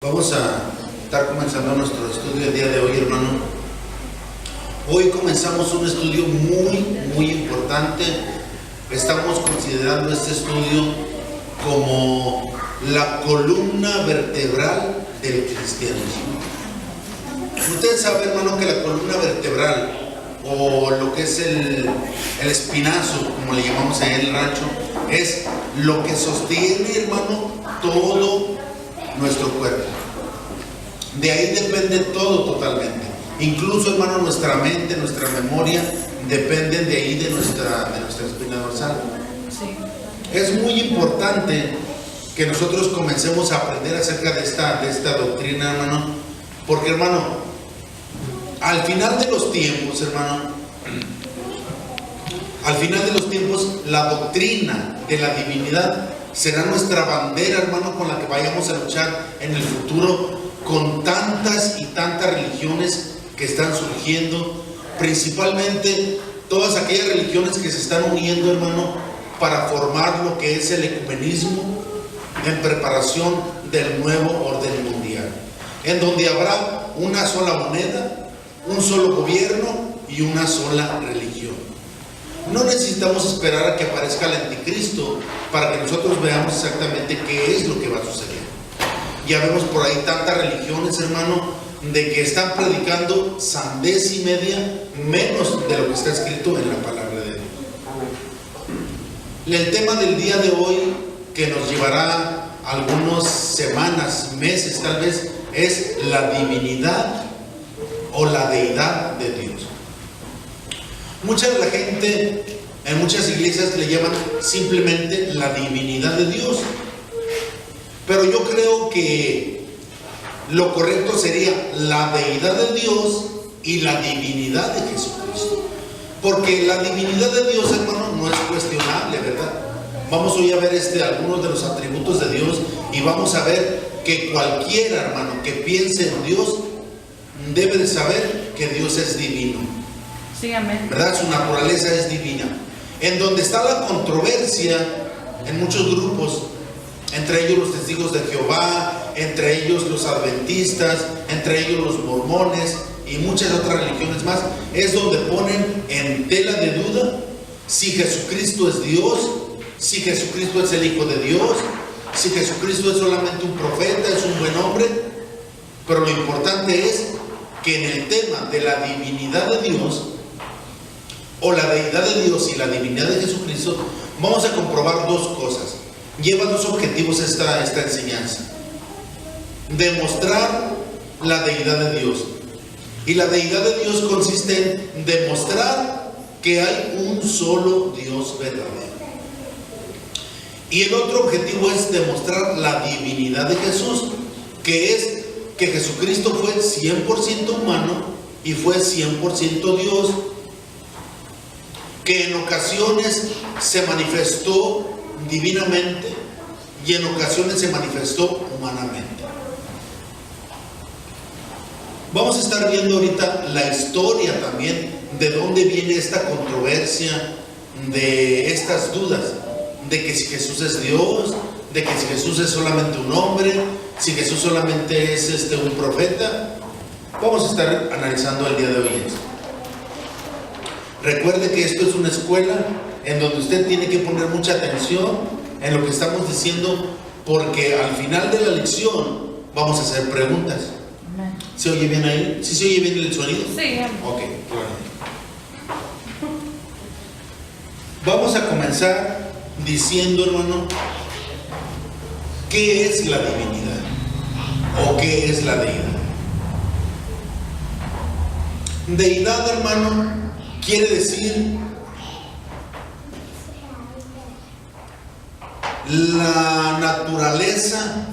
Vamos a estar comenzando nuestro estudio el día de hoy, hermano. Hoy comenzamos un estudio muy importante. Estamos considerando este estudio como la columna vertebral del cristianismo. Usted sabe, hermano, que la columna vertebral, o lo que es el espinazo, como le llamamos ahí en el rancho, es lo que sostiene, hermano, todo nuestro cuerpo. De ahí depende todo totalmente. Incluso, hermano, nuestra mente, nuestra memoria dependen de ahí, de nuestra espina dorsal. Sí. Es muy importante que nosotros comencemos a aprender acerca de esta doctrina, hermano, porque, hermano, al final de los tiempos, hermano, al final de los tiempos, la doctrina de la divinidad será nuestra bandera, hermano, con la que vayamos a luchar en el futuro con tantas y tantas religiones que están surgiendo, principalmente todas aquellas religiones que se están uniendo, hermano, para formar lo que es el ecumenismo en preparación del nuevo orden mundial, en donde habrá una sola moneda, un solo gobierno y una sola religión. No necesitamos esperar a que aparezca el anticristo para que nosotros veamos exactamente qué es lo que va a suceder. Ya vemos por ahí tantas religiones, hermano, de que están predicando sandez y media menos de lo que está escrito en la palabra de Dios. El tema del día de hoy, que nos llevará algunas semanas, meses tal vez, es la divinidad o la deidad de Dios. Mucha de la gente en muchas iglesias le llaman simplemente la divinidad de Dios, pero yo creo que lo correcto sería la deidad de Dios y la divinidad de Jesucristo, porque la divinidad de Dios, hermano, no es cuestionable, ¿verdad? Vamos hoy a ver algunos de los atributos de Dios, y vamos a ver que cualquiera, hermano, que piense en Dios debe de saber que Dios es divino. Sí, amén. ¿Verdad? Su naturaleza es divina. En donde está la controversia en muchos grupos, entre ellos los testigos de Jehová, entre ellos los adventistas, entre ellos los mormones y muchas otras religiones más, es donde ponen en tela de duda si Jesucristo es Dios, si Jesucristo es el Hijo de Dios, si Jesucristo es solamente un profeta, es un buen hombre. Pero lo importante es que en el tema de la divinidad de Dios, o la deidad de Dios y la divinidad de Jesucristo, vamos a comprobar dos cosas. Lleva dos objetivos esta enseñanza: demostrar la deidad de Dios, y la deidad de Dios consiste en demostrar que hay un solo Dios verdadero. Y el otro objetivo es demostrar la divinidad de Jesús, que es que Jesucristo fue 100% humano y fue 100% Dios, que en ocasiones se manifestó divinamente y en ocasiones se manifestó humanamente. Vamos a estar viendo ahorita la historia también de dónde viene esta controversia, de estas dudas, de que si Jesús es Dios, de que si Jesús es solamente un hombre, si Jesús solamente es un profeta. Vamos a estar analizando el día de hoy esto. Recuerde que esto es una escuela en donde usted tiene que poner mucha atención en lo que estamos diciendo, porque al final de la lección vamos a hacer preguntas. ¿Se oye bien ahí? ¿Sí se oye bien el sonido? Sí. Ok, bueno. Vamos a comenzar diciendo, hermano, ¿qué es la divinidad? ¿O qué es la deidad? Deidad, hermano, quiere decir la naturaleza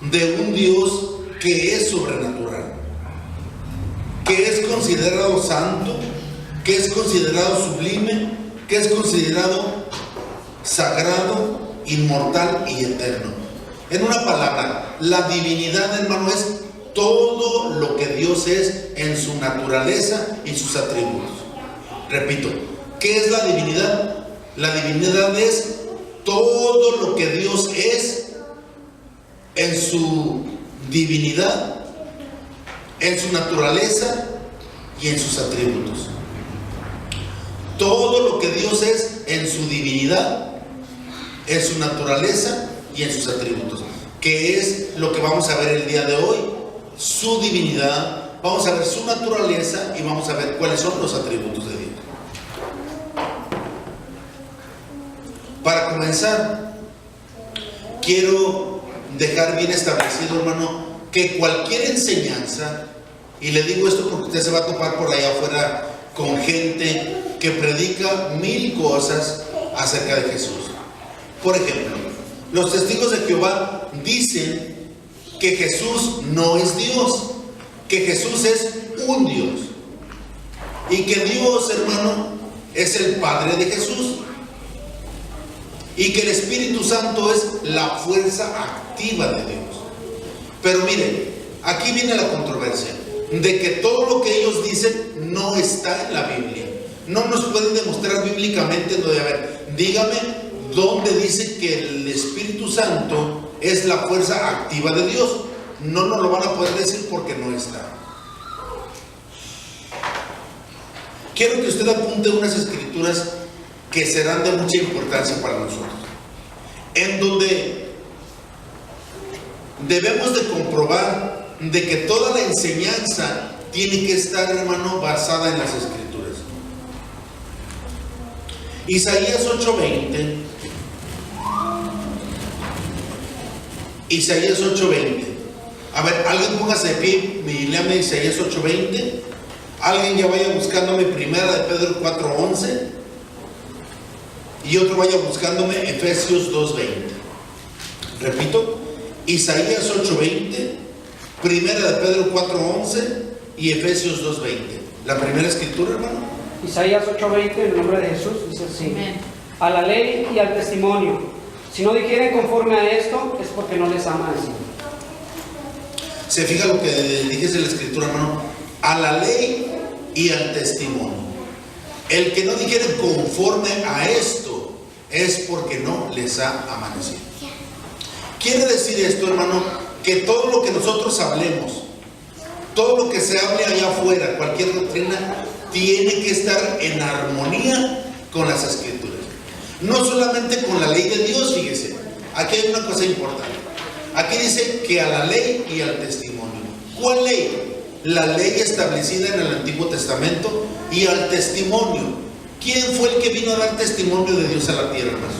de un Dios que es sobrenatural, que es considerado santo, que es considerado sublime, que es considerado sagrado, inmortal y eterno. En una palabra, la divinidad, hermano, es todo lo que Dios es en su naturaleza y sus atributos. Repito, ¿qué es la divinidad? La divinidad es todo lo que Dios es en su divinidad, en su naturaleza y en sus atributos. Todo lo que Dios es en su divinidad, en su naturaleza y en sus atributos, que es lo que vamos a ver el día de hoy. Su divinidad, vamos a ver su naturaleza y vamos a ver cuáles son los atributos de Dios. Para comenzar, quiero dejar bien establecido, hermano, que cualquier enseñanza, y le digo esto porque usted se va a topar por allá afuera con gente que predica 1000 cosas acerca de Jesús. Por ejemplo, los testigos de Jehová dicen que Jesús no es Dios, que Jesús es un Dios, y que Dios, hermano, es el Padre de Jesús, y que el Espíritu Santo es la fuerza activa de Dios. Pero miren, aquí viene la controversia de que todo lo que ellos dicen no está en la Biblia. No nos pueden demostrar bíblicamente, no, a ver, dígame dónde dice que el Espíritu Santo es la fuerza activa de Dios. No nos lo van a poder decir porque no está. Quiero que usted apunte unas escrituras que serán de mucha importancia para nosotros, en donde debemos de comprobar de que toda la enseñanza tiene que estar, hermano, basada en las escrituras. Isaías 8:20. Isaías 8:20. A ver, alguien póngase de pie y léame Isaías 8:20. Alguien ya vaya buscándome Primera de Pedro 4:11. Y otro vaya buscándome Efesios 2:20. Repito, Isaías 8:20, Primera de Pedro 4:11 y Efesios 2:20. La primera escritura, hermano. Isaías 8:20, en el nombre de Jesús, dice así: Amén. A la ley y al testimonio, si no digieren conforme a esto, es porque no les ama el Señor. Se fija lo que dijese la escritura, hermano. A la ley y al testimonio. El que no dijere conforme a esto es porque no les ha amanecido. Quiere decir esto, hermano, que todo lo que nosotros hablemos, todo lo que se hable allá afuera, cualquier doctrina, tiene que estar en armonía con las escrituras. No solamente con la ley de Dios, fíjese. Aquí hay una cosa importante. Aquí dice que a la ley y al testimonio. ¿Cuál ley? La ley establecida en el Antiguo Testamento y al testimonio. ¿Quién fue el que vino a dar testimonio de Dios a la tierra, hermano?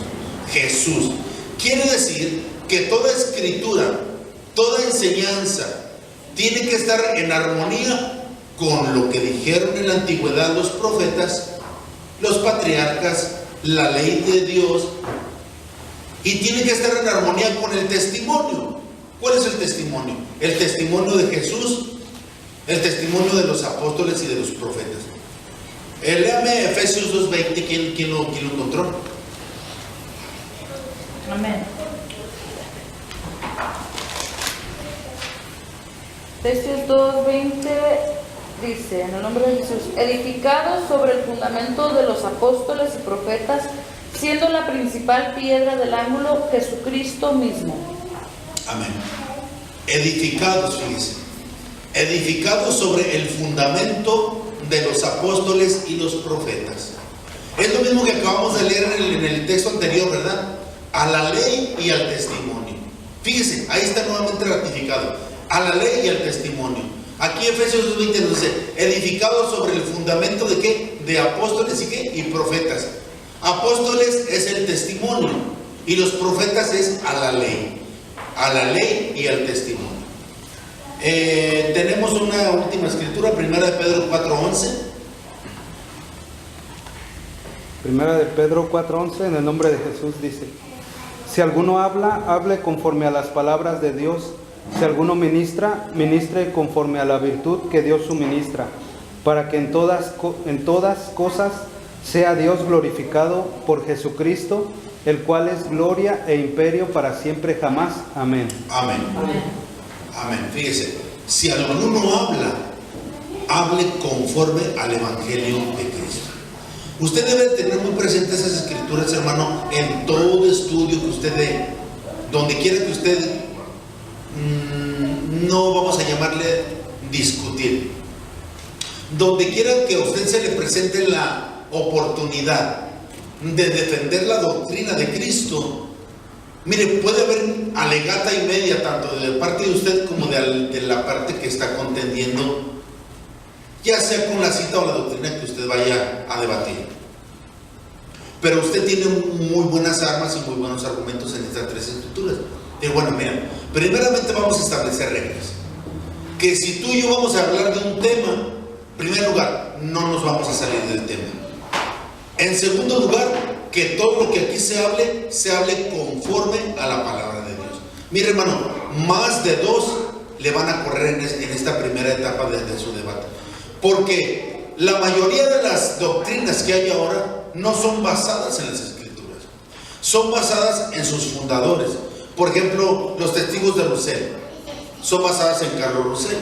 Jesús. Quiere decir que toda escritura, toda enseñanza tiene que estar en armonía con lo que dijeron en la antigüedad los profetas, los patriarcas, la ley de Dios, y tiene que estar en armonía con el testimonio. ¿Cuál es el testimonio? El testimonio de Jesús, el testimonio de los apóstoles y de los profetas. Léame Efesios 2:20. ¿Quién lo encontró? Amén. Efesios 2:20 dice, en el nombre de Jesús: edificados sobre el fundamento de los apóstoles y profetas, siendo la principal piedra del ángulo Jesucristo mismo. Amén. Edificados, fíjense, edificados sobre el fundamento de los apóstoles y los profetas. Es lo mismo que acabamos de leer en el texto anterior, ¿verdad? A la ley y al testimonio. Fíjese, ahí está nuevamente ratificado. A la ley y al testimonio. Aquí Efesios 2:20 nos dice, edificados sobre el fundamento de ¿qué? De apóstoles y ¿qué? Y profetas. Apóstoles es el testimonio y los profetas es a la ley. A la ley y al testimonio. Tenemos una última escritura, Primera de Pedro 4:11. Primera de Pedro 4:11, en el nombre de Jesús, dice: si alguno habla, hable conforme a las palabras de Dios. Si alguno ministra, ministre conforme a la virtud que Dios suministra, para que en todas cosas sea Dios glorificado por Jesucristo, el cual es gloria e imperio para siempre jamás. Amén. Amén. Amén. Amén. Fíjese, si alguno habla, hable conforme al Evangelio de Cristo. Usted debe tener muy presentes esas escrituras, hermano, en todo estudio que usted dé, donde quiera que usted no vamos a llamarle discutir. Donde quiera que a usted se le presente la oportunidad de defender la doctrina de Cristo, mire, puede haber alegata y media, tanto de parte de usted como de la parte que está contendiendo, ya sea con la cita o la doctrina que usted vaya a debatir. Pero usted tiene muy buenas armas y muy buenos argumentos en estas tres escrituras. Y bueno, mira, primeramente vamos a establecer reglas. Que si tú y yo vamos a hablar de un tema, en primer lugar, no nos vamos a salir del tema. En segundo lugar, que todo lo que aquí se hable conforme a la palabra de Dios. Mire, hermano, más de dos le van a correr en esta primera etapa de su debate. Porque la mayoría de las doctrinas que hay ahora no son basadas en las escrituras. Son basadas en sus fundadores. Por ejemplo, los testigos de Russell son basadas en Carlos Russell.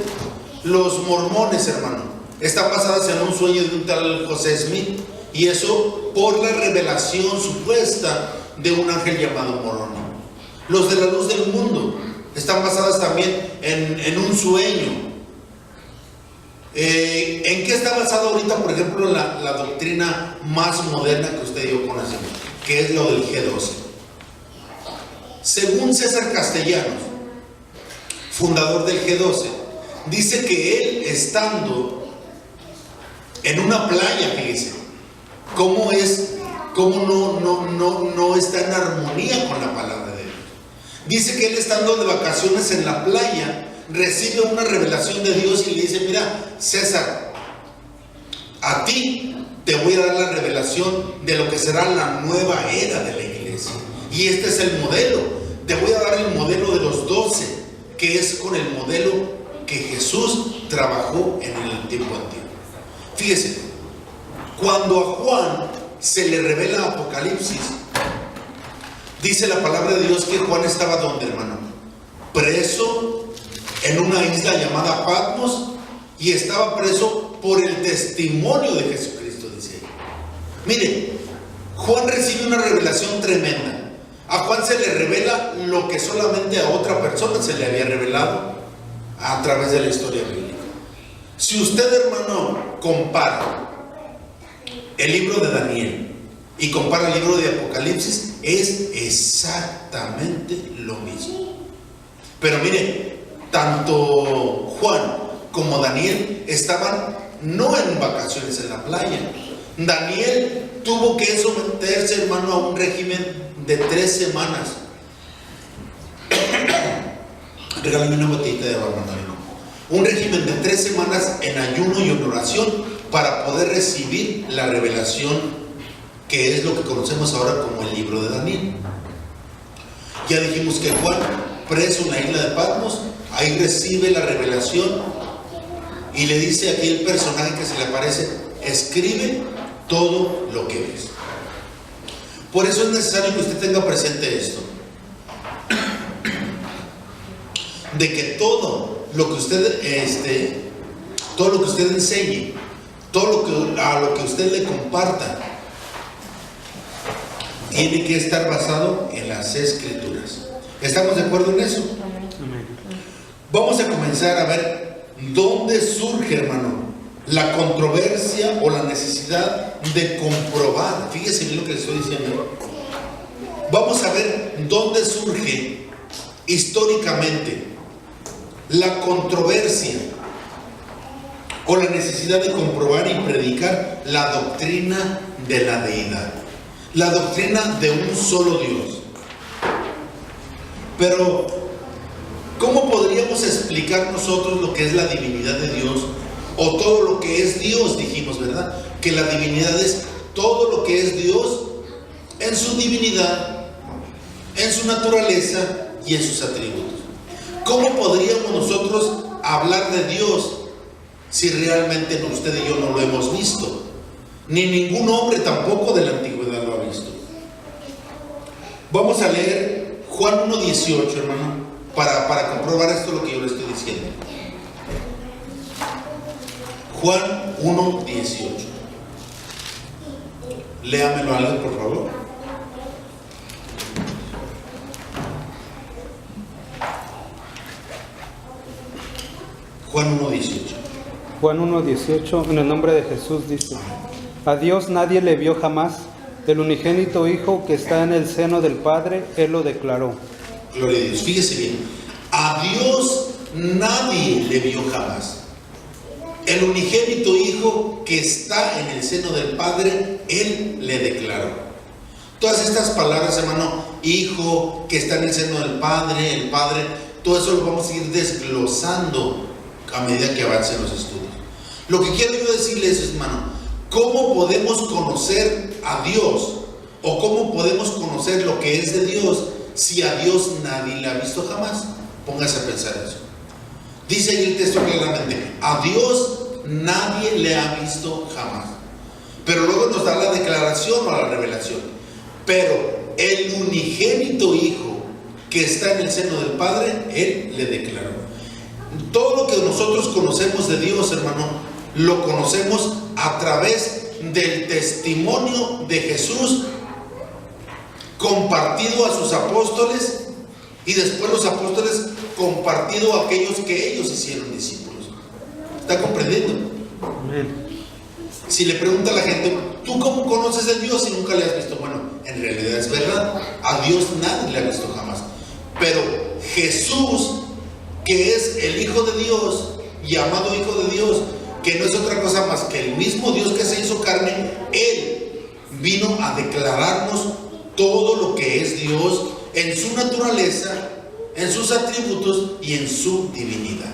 Los mormones, hermano, están basadas en un sueño de un tal José Smith. Y eso por la revelación supuesta de un ángel llamado Moroni. Los de la luz del mundo están basadas también en un sueño. ¿En qué está basada ahorita, por ejemplo, la doctrina más moderna que usted y yo conocemos? Que es lo del G12. Según César Castellanos, fundador del G12, dice que él, estando en una playa, fíjese, ¿cómo no está en armonía con la palabra de Dios? Dice que él, estando de vacaciones en la playa, recibe una revelación de Dios y le dice: mira, César, a ti te voy a dar la revelación de lo que será la nueva era de la iglesia. Y este es el modelo. Te voy a dar el modelo de los 12, que es con el modelo que Jesús trabajó en el tiempo antiguo. Fíjese, cuando a Juan se le revela Apocalipsis, dice la palabra de Dios que Juan estaba ¿dónde, hermano? Preso en una isla llamada Patmos, y estaba preso por el testimonio de Jesucristo, dice ahí. Mire, Juan recibe una revelación tremenda. A Juan se le revela lo que solamente a otra persona se le había revelado a través de la historia bíblica. Si usted, hermano, compara el libro de Daniel y compara el libro de Apocalipsis, es exactamente lo mismo. Pero mire, tanto Juan como Daniel estaban no en vacaciones en la playa. Daniel tuvo que someterse, hermano, a un régimen de 3 semanas. Regálame una botellita de agua, hermano. Un régimen de 3 semanas en ayuno y en oración para poder recibir la revelación, que es lo que conocemos ahora como el libro de Daniel. Ya dijimos que Juan, preso en la isla de Patmos, ahí recibe la revelación y le dice aquí el personaje que se le aparece: escribe todo lo que ves. Por eso es necesario que usted tenga presente esto, de que todo lo que usted enseñe, a lo que usted le comparta, tiene que estar basado en las escrituras. ¿Estamos de acuerdo en eso? Vamos a comenzar a ver dónde surge, hermano, la controversia o la necesidad de comprobar. Fíjese bien lo que le estoy diciendo. Vamos a ver dónde surge históricamente la controversia o la necesidad de comprobar y predicar la doctrina de la deidad, la doctrina de un solo Dios. Pero ¿cómo podríamos explicar nosotros lo que es la divinidad de Dios? O todo lo que es Dios, dijimos, ¿verdad? Que la divinidad es todo lo que es Dios en su divinidad, en su naturaleza y en sus atributos. ¿Cómo podríamos nosotros hablar de Dios si realmente usted y yo no lo hemos visto? Ni ningún hombre tampoco de la antigüedad lo ha visto. Vamos a leer Juan 1:18, hermano, para comprobar esto lo que yo le estoy diciendo. Juan 1:18. Léamelo algo, por favor. Juan 1:18. Juan 1:18, en el nombre de Jesús dice: a Dios nadie le vio jamás, el unigénito Hijo que está en el seno del Padre, Él lo declaró. Gloria a Dios. Fíjese bien, a Dios nadie le vio jamás. El unigénito Hijo que está en el seno del Padre, Él le declaró. Todas estas palabras, hermano, Hijo que está en el seno del Padre, el Padre, todo eso lo vamos a ir desglosando a medida que avancen los estudios. Lo que quiero yo decirles, hermano, ¿cómo podemos conocer a Dios? ¿O cómo podemos conocer lo que es de Dios si a Dios nadie le ha visto jamás? Póngase a pensar eso. Dice ahí el texto claramente: a Dios nadie le ha visto jamás. Pero luego nos da la declaración o la revelación. Pero el unigénito Hijo que está en el seno del Padre, Él le declaró. Todo lo que nosotros conocemos de Dios, hermano, lo conocemos a través del testimonio de Jesús compartido a sus apóstoles, y después los apóstoles compartido a aquellos que ellos hicieron discípulos. ¿Está comprendiendo? Amén. Si le pregunta a la gente: ¿tú cómo conoces a Dios si nunca le has visto? Bueno, en realidad es verdad, a Dios nadie le ha visto jamás. Pero Jesús, que es el Hijo de Dios, llamado Hijo de Dios, que no es otra cosa más que el mismo Dios que se hizo carne, Él vino a declararnos todo lo que es Dios en su naturaleza, en sus atributos y en su divinidad.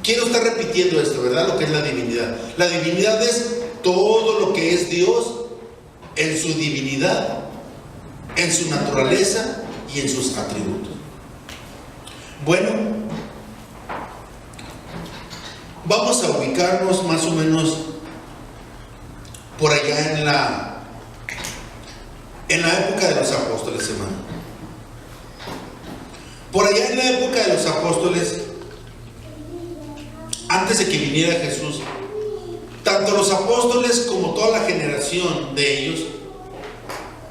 Quiero estar repitiendo esto, ¿verdad? Lo que es la divinidad. La divinidad es todo lo que es Dios en su divinidad, en su naturaleza y en sus atributos. Bueno, vamos a ubicarnos más o menos por allá en la época de los apóstoles, hermano. Por allá en la época de los apóstoles, antes de que viniera Jesús, tanto los apóstoles como toda la generación de ellos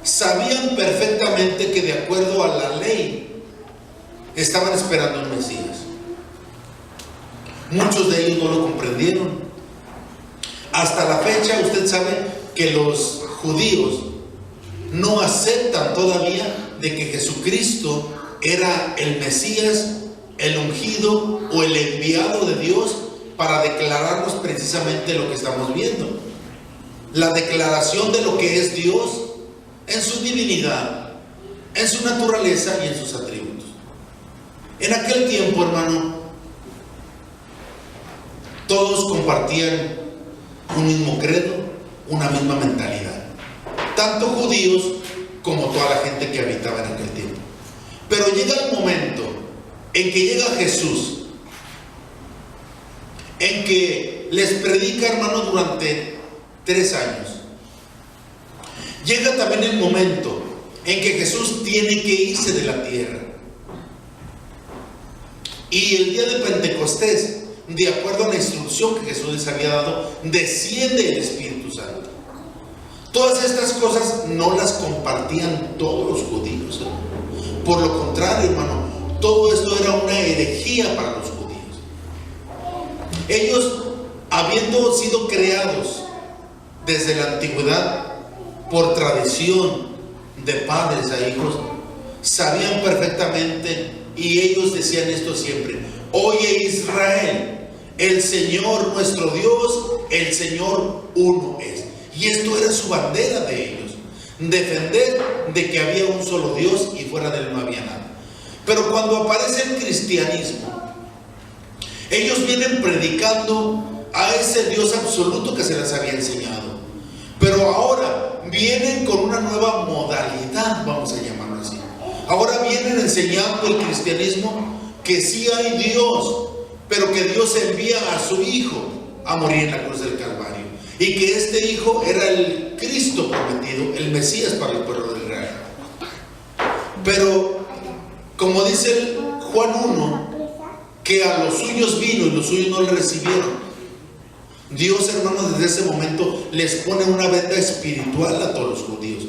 sabían perfectamente que de acuerdo a la ley estaban esperando un Mesías. Muchos de ellos no lo comprendieron. Hasta la fecha usted sabe que los judíos no aceptan todavía de que Jesucristo era el Mesías, el ungido o el enviado de Dios para declararnos precisamente lo que estamos viendo. La declaración de lo que es Dios en su divinidad, en su naturaleza y en sus atributos. En aquel tiempo, hermano, todos compartían un mismo credo, una misma mentalidad, tanto judíos como toda la gente que habitaba en aquel tiempo. Pero llega el momento en que llega Jesús, en que les predica, hermano, durante 3 años. Llega también el momento en que Jesús tiene que irse de la tierra. Y el día de Pentecostés, de acuerdo a la instrucción que Jesús les había dado, desciende el Espíritu Santo. Todas estas cosas no las compartían todos los judíos, hermano. Por lo contrario, hermano, todo esto era una herejía para los judíos. Ellos, habiendo sido creados desde la antigüedad por tradición de padres a hijos, sabían perfectamente, y ellos decían esto siempre: oye Israel, el Señor nuestro Dios, el Señor uno es. Y esto era su bandera de ellos, defender de que había un solo Dios y fuera de él no había nada. Pero cuando aparece el cristianismo, ellos vienen predicando a ese Dios absoluto que se les había enseñado, pero ahora vienen con una nueva modalidad, vamos a llamarlo así. Ahora vienen enseñando el cristianismo que sí hay Dios, pero que Dios envía a su Hijo a morir en la cruz del Calvario, y que este Hijo era el Cristo prometido, el Mesías para el pueblo de Israel. Pero como dice el Juan 1, que a los suyos vino y los suyos no le recibieron. Dios, hermanos, desde ese momento les pone una venda espiritual a todos los judíos,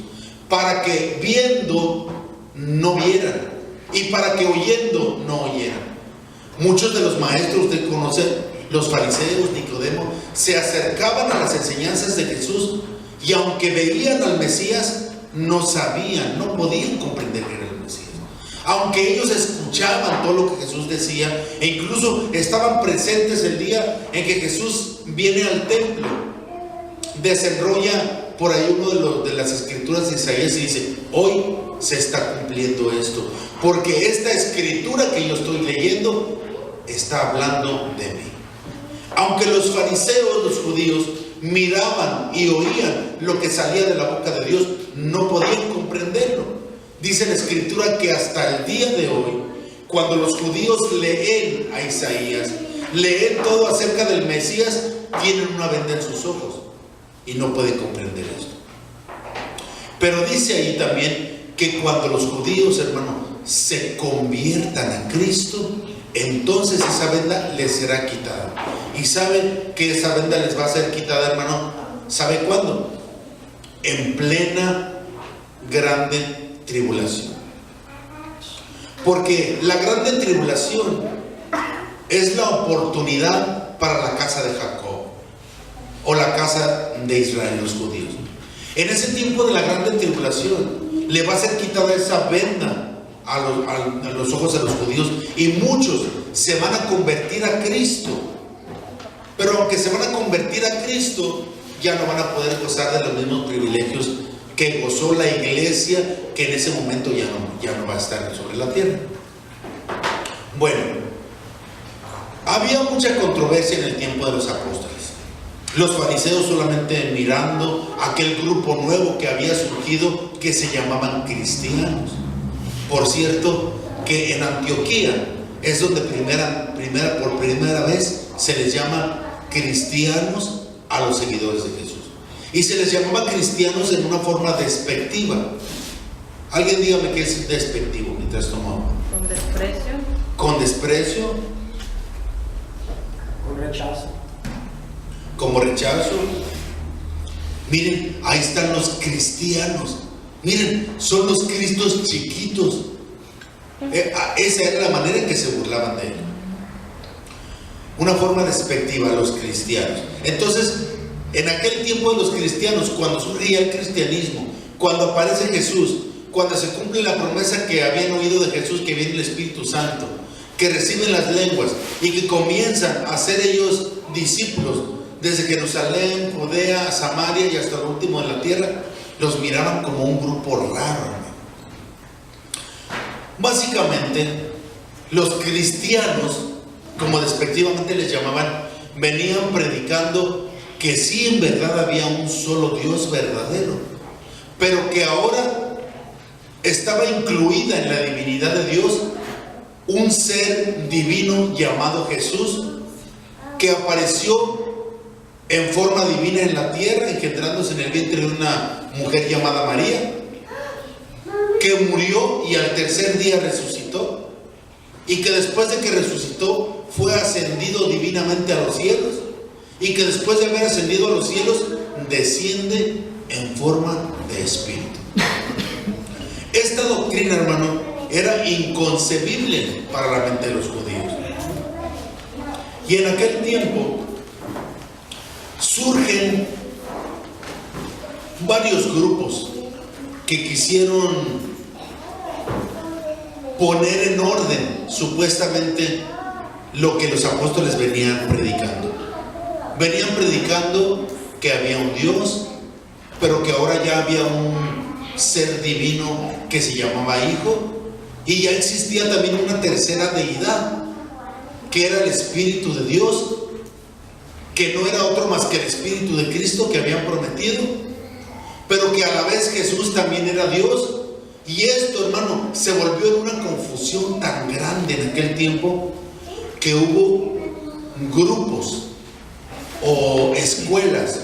para que viendo no vieran, y para que oyendo no oyeran. Muchos de los maestros, usted conoce, los fariseos, Nicodemo, se acercaban a las enseñanzas de Jesús y aunque veían al Mesías, no sabían, no podían comprender que era el Mesías. Aunque ellos escuchaban todo lo que Jesús decía e incluso estaban presentes el día en que Jesús viene al templo, desenrolla por ahí uno de las escrituras de Isaías y dice: hoy se está cumpliendo esto, porque esta escritura que yo estoy leyendo está hablando de mí. Aunque los fariseos, los judíos, miraban y oían lo que salía de la boca de Dios, no podían comprenderlo. Dice la escritura que hasta el día de hoy, cuando los judíos leen a Isaías, leen todo acerca del Mesías, tienen una venda en sus ojos y no pueden comprender esto. Pero dice ahí también que cuando los judíos, hermano, se conviertan a Cristo, entonces esa venda les será quitada. Y saben que esa venda les va a ser quitada, hermano, ¿sabe cuándo? En plena grande tribulación. Porque la grande tribulación es la oportunidad para la casa de Jacob o la casa de Israel, los judíos. En ese tiempo de la grande tribulación le va a ser quitada esa venda a los ojos de los judíos y muchos se van a convertir a Cristo. Pero aunque se van a convertir a Cristo, ya no van a poder gozar de los mismos privilegios que gozó la iglesia, que en ese momento ya no va a estar sobre la tierra. Bueno, había mucha controversia en el tiempo de los apóstoles. Los fariseos solamente mirando aquel grupo nuevo que había surgido, que se llamaban cristianos. Por cierto, que en Antioquía es donde por primera vez se les llama cristianos a los seguidores de Jesús. Y se les llamaba cristianos en una forma despectiva. Alguien dígame qué es despectivo mientras tomamos. Con desprecio. Con desprecio. Con rechazo. Como rechazo. Miren, ahí están los cristianos. Miren, son los cristos chiquitos. Esa era la manera en que se burlaban de él. Una forma despectiva a los cristianos. Entonces, en aquel tiempo de los cristianos, cuando surgía el cristianismo, cuando aparece Jesús, cuando se cumple la promesa que habían oído de Jesús, que viene el Espíritu Santo, que reciben las lenguas y que comienzan a ser ellos discípulos desde Jerusalén, Judea, Samaria y hasta lo último de la tierra, los miraban como un grupo raro, hermano. Básicamente, los cristianos, como despectivamente les llamaban, venían predicando que sí, en verdad había un solo Dios verdadero, pero que ahora estaba incluida en la divinidad de Dios un ser divino llamado Jesús, que apareció en forma divina en la tierra, engendrándose en el vientre de una mujer llamada María, que murió y al tercer día resucitó, y que después de que resucitó fue ascendido divinamente a los cielos, y que después de haber ascendido a los cielos desciende en forma de espíritu. Esta doctrina, hermano, era inconcebible para la mente de los judíos. Y en aquel tiempo surgen varios grupos que quisieron poner en orden supuestamente lo que los apóstoles venían predicando. Venían predicando que había un Dios, pero que ahora ya había un ser divino que se llamaba Hijo, y ya existía también una tercera deidad, que era el Espíritu de Dios, que no era otro más que el Espíritu de Cristo que habían prometido, pero que a la vez Jesús también era Dios. Y esto, hermano, se volvió en una confusión tan grande en aquel tiempo que hubo grupos o escuelas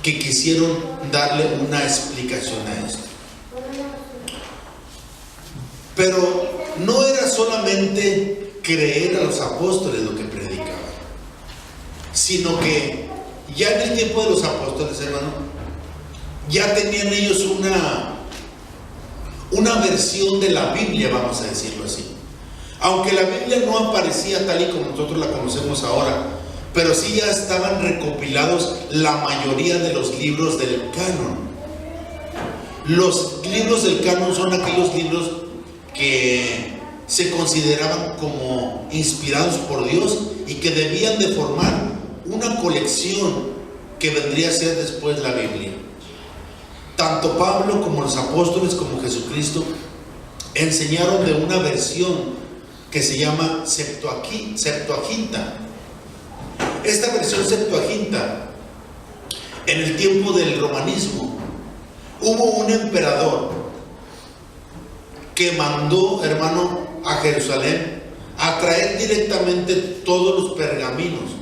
que quisieron darle una explicación a esto. Pero no era solamente creer a los apóstoles lo que predicaban, sino que ya en el tiempo de los apóstoles, hermano, ya tenían ellos una versión de la Biblia, vamos a decirlo así. Aunque la Biblia no aparecía tal y como nosotros la conocemos ahora, pero sí ya estaban recopilados la mayoría de los libros del canon. Los libros del canon son aquellos libros que se consideraban como inspirados por Dios y que debían de formar una colección que vendría a ser después la Biblia. Tanto Pablo como los apóstoles como Jesucristo enseñaron de una versión que se llama Septuaginta. Esta versión Septuaginta, en el tiempo del romanismo, hubo un emperador que mandó, hermano, a Jerusalén a traer directamente todos los pergaminos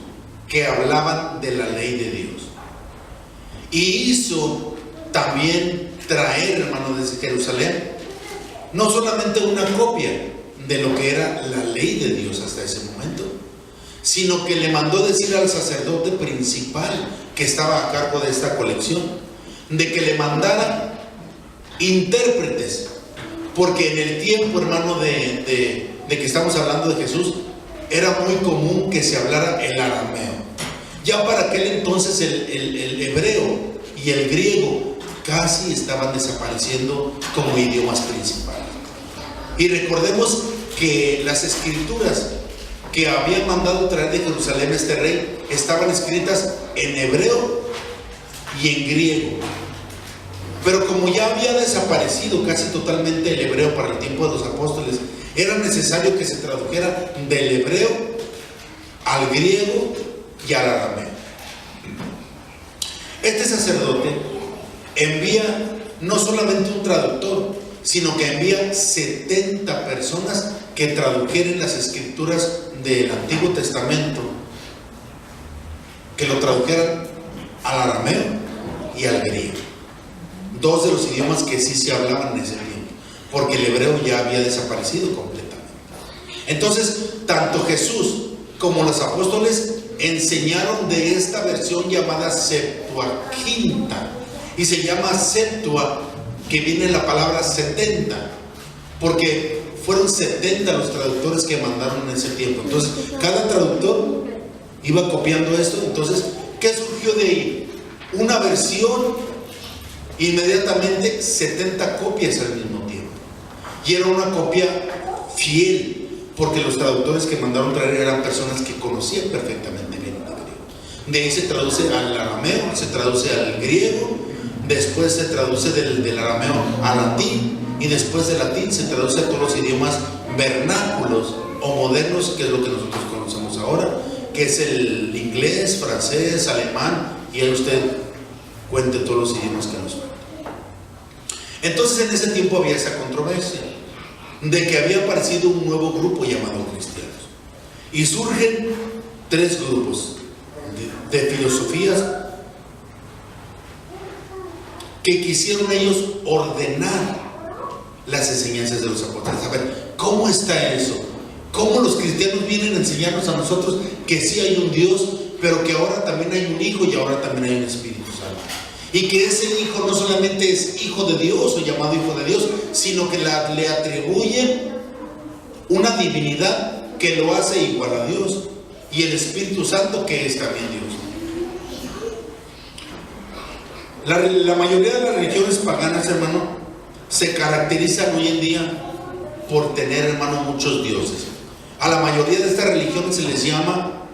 que hablaban de la ley de Dios. Y hizo también traer, hermano, desde Jerusalén, no solamente una copia de lo que era la ley de Dios hasta ese momento, sino que le mandó decir al sacerdote principal que estaba a cargo de esta colección, de que le mandara intérpretes, porque en el tiempo, hermano, de que estamos hablando de Jesús, era muy común que se hablara el arameo. Ya para aquel entonces el hebreo y el griego casi estaban desapareciendo como idiomas principales. Y recordemos que las escrituras que habían mandado traer de Jerusalén este rey estaban escritas en hebreo y en griego. Pero como ya había desaparecido casi totalmente el hebreo para el tiempo de los apóstoles, era necesario que se tradujera del hebreo al griego y al arameo. Este sacerdote envía no solamente un traductor, sino que envía 70 personas que tradujeran las escrituras del Antiguo Testamento, que lo tradujeran al arameo y al griego, dos de los idiomas que sí se hablaban en ese tiempo, porque el hebreo ya había desaparecido completamente. Entonces, tanto Jesús como los apóstoles enseñaron de esta versión llamada Septuaginta, y se llama Septua, que viene la palabra 70, porque fueron 70 los traductores que mandaron en ese tiempo. Entonces, cada traductor iba copiando esto. Entonces, ¿qué surgió de ahí? Una versión, inmediatamente 70 copias al mismo tiempo. Y era una copia fiel, porque los traductores que mandaron traer eran personas que conocían perfectamente bien el griego. De ahí se traduce al arameo, se traduce al griego, después se traduce del arameo al latín, y después del latín se traduce a todos los idiomas vernáculos o modernos, que es lo que nosotros conocemos ahora, que es el inglés, francés, alemán, y ahí usted cuente todos los idiomas que nos cuenta. Entonces, en ese tiempo había esa controversia de que había aparecido un nuevo grupo llamado cristianos, y surgen tres grupos de filosofías que quisieron ellos ordenar las enseñanzas de los apóstoles. A ver, ¿cómo está eso? ¿Cómo los cristianos vienen a enseñarnos a nosotros que sí hay un Dios, pero que ahora también hay un Hijo y ahora también hay un Espíritu Santo? Y que ese Hijo no solamente es Hijo de Dios o llamado Hijo de Dios, sino que le atribuyen una divinidad que lo hace igual a Dios, y el Espíritu Santo, que es también Dios. La mayoría de las religiones paganas, hermano, se caracterizan hoy en día por tener, hermano, muchos dioses. A la mayoría de estas religiones se les llama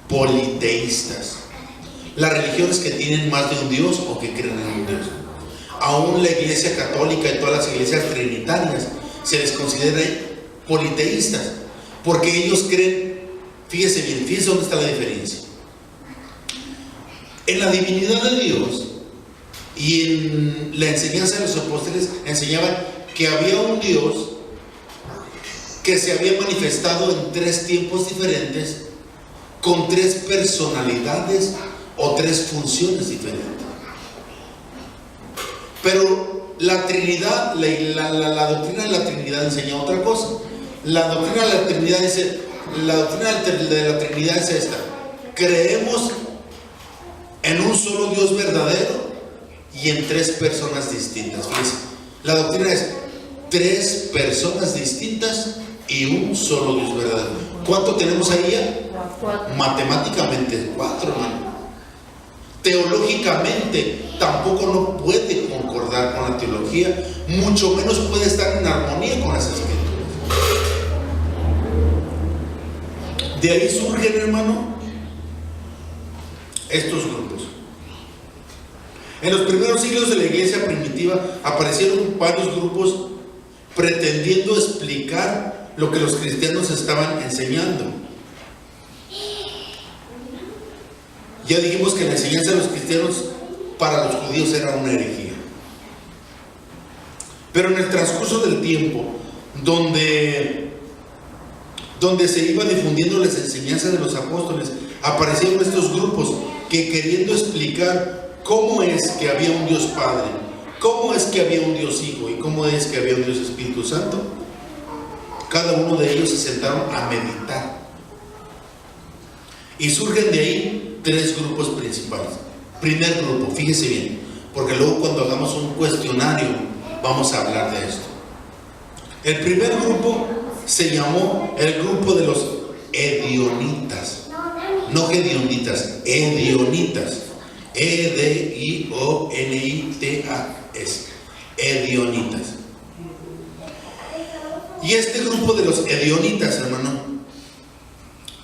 politeístas. Las religiones que tienen más de un Dios o que creen en un Dios. Aún la Iglesia Católica y todas las iglesias trinitarias se les considera politeístas, porque ellos creen, fíjese bien, fíjese dónde está la diferencia. En la divinidad de Dios y en la enseñanza de los apóstoles enseñaban que había un Dios que se había manifestado en tres tiempos diferentes, con tres personalidades o tres funciones diferentes. Pero la Trinidad, la doctrina de la Trinidad enseña otra cosa. La doctrina de la Trinidad dice, la doctrina de la Trinidad es esta: creemos en un solo Dios verdadero y en tres personas distintas. Fíjense, la doctrina es tres personas distintas y un solo Dios verdadero. ¿Cuánto tenemos ahí ya? 4. Matemáticamente 4, hermano. Teológicamente tampoco no puede concordar con la teología, mucho menos puede estar en armonía con las escrituras. De ahí surgen, hermano, estos grupos. En los primeros siglos de la iglesia primitiva aparecieron varios grupos pretendiendo explicar lo que los cristianos estaban enseñando. Ya dijimos que la enseñanza de los cristianos para los judíos era una herejía. Pero en el transcurso del tiempo, donde se iba difundiendo las enseñanzas de los apóstoles, aparecieron estos grupos que, queriendo explicar cómo es que había un Dios Padre, cómo es que había un Dios Hijo y cómo es que había un Dios Espíritu Santo, cada uno de ellos se sentaron a meditar. Y surgen de ahí 3 grupos principales. Primer grupo, fíjese bien, porque luego cuando hagamos un cuestionario vamos a hablar de esto. El primer grupo se llamó el grupo de los Edionitas. No Gedeonitas, Edionitas. E-D-I-O-N-I-T-A-S. Edionitas. Y este grupo de los Edionitas, hermano,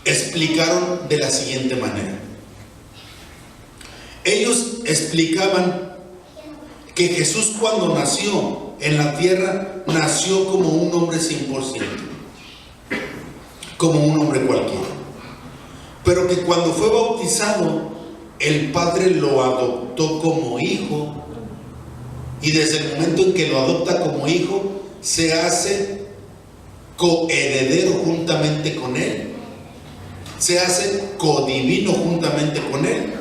explicaron de la siguiente manera. Ellos explicaban que Jesús, cuando nació en la tierra, nació como un hombre 100%, como un hombre cualquiera, pero que cuando fue bautizado, el Padre lo adoptó como hijo, y desde el momento en que lo adopta como hijo, se hace coheredero juntamente con él, se hace codivino juntamente con él,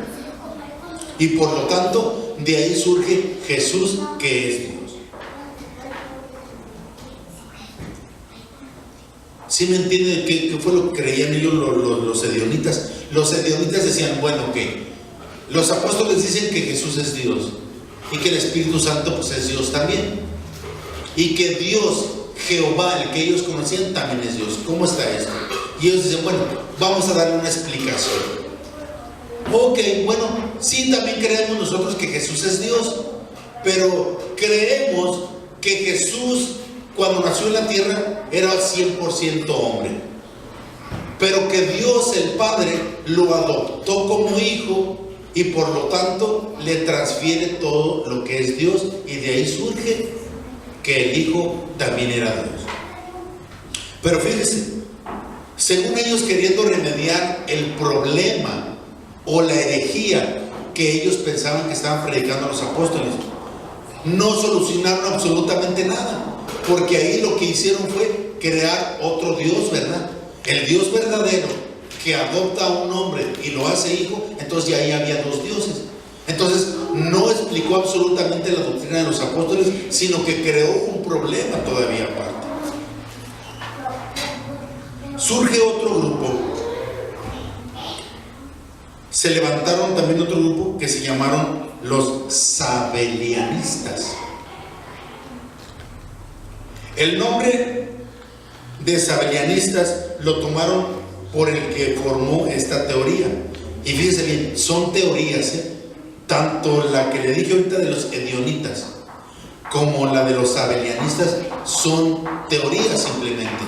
y por lo tanto de ahí surge Jesús, que es Dios. ¿Sí me entienden qué fue lo que creían ellos los edionitas? Los edionitas decían, bueno, que los apóstoles dicen que Jesús es Dios y que el Espíritu Santo pues es Dios también, y que Dios, Jehová, el que ellos conocían, también es Dios. ¿Cómo está esto? Y ellos dicen, bueno, vamos a darle una explicación. Ok, bueno, sí, también creemos nosotros que Jesús es Dios, pero creemos que Jesús, cuando nació en la tierra, era 100% hombre, pero que Dios el Padre lo adoptó como hijo y por lo tanto le transfiere todo lo que es Dios, y de ahí surge que el Hijo también era Dios. Pero fíjense, según ellos, queriendo remediar el problema o la herejía que ellos pensaban que estaban predicando a los apóstoles, no solucionaron absolutamente nada, porque ahí lo que hicieron fue crear otro Dios, ¿verdad? El Dios verdadero que adopta a un hombre y lo hace hijo. Entonces ya ahí había 2 dioses. Entonces no explicó absolutamente la doctrina de los apóstoles, sino que creó un problema todavía aparte. Surge otro grupo. Se levantaron también otro grupo que se llamaron los sabelianistas. El nombre de sabelianistas lo tomaron por el que formó esta teoría. Y fíjense bien, son teorías, tanto la que le dije ahorita de los edionitas como la de los sabelianistas son teorías simplemente,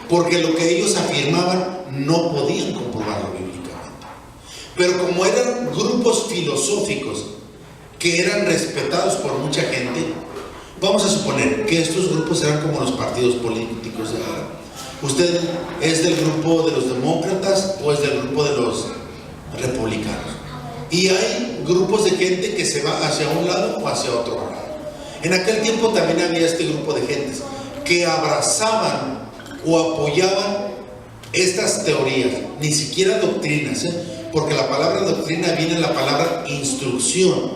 porque lo que ellos afirmaban no podían comprobarlo bíblicamente. Pero como eran grupos filosóficos que eran respetados por mucha gente, vamos a suponer que estos grupos eran como los partidos políticos de ahora. ¿Usted es del grupo de los demócratas o es del grupo de los republicanos? Y hay grupos de gente que se va hacia un lado o hacia otro lado. En aquel tiempo también había este grupo de gentes que abrazaban o apoyaban estas teorías, ni siquiera doctrinas, porque la palabra doctrina viene de la palabra instrucción,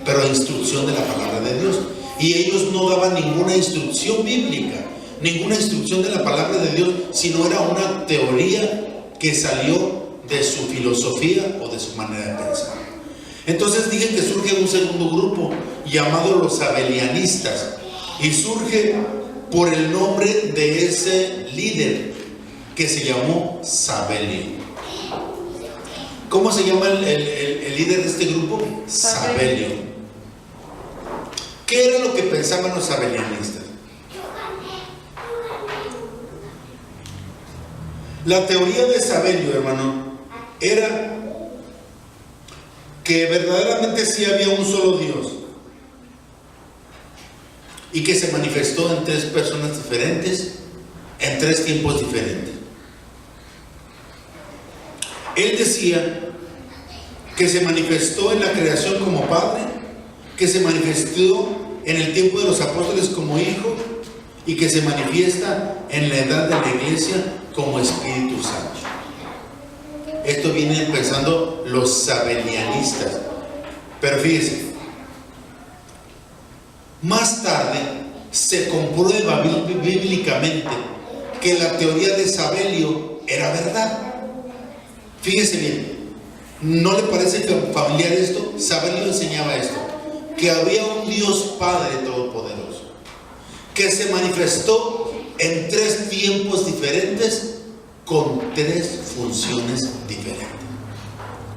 pero instrucción de la palabra de Dios. Y ellos no daban ninguna instrucción bíblica, ninguna instrucción de la palabra de Dios, sino era una teoría que salió de su filosofía o de su manera de pensar. Entonces dije que surge un segundo grupo llamado los sabelianistas, y surge por el nombre de ese líder que se llamó Sabelio. ¿Cómo se llama el líder de este grupo? Sabelio. ¿Qué era lo que pensaban los sabelianistas? La teoría de Sabelio, hermano, era que verdaderamente sí había un solo Dios y que se manifestó en tres personas diferentes, en tres tiempos diferentes. Él decía que se manifestó en la creación como Padre, que se manifestó en el tiempo de los apóstoles como Hijo y que se manifiesta en la edad de la iglesia como Espíritu Santo. Esto viene pensando los sabelianistas. Pero fíjense, más tarde se comprueba bíblicamente que la teoría de Sabelio era verdad. Fíjese bien, ¿no le parece familiar esto? Sabelio enseñaba esto, que había un Dios Padre Todopoderoso, que se manifestó en tres tiempos diferentes, con tres funciones diferentes.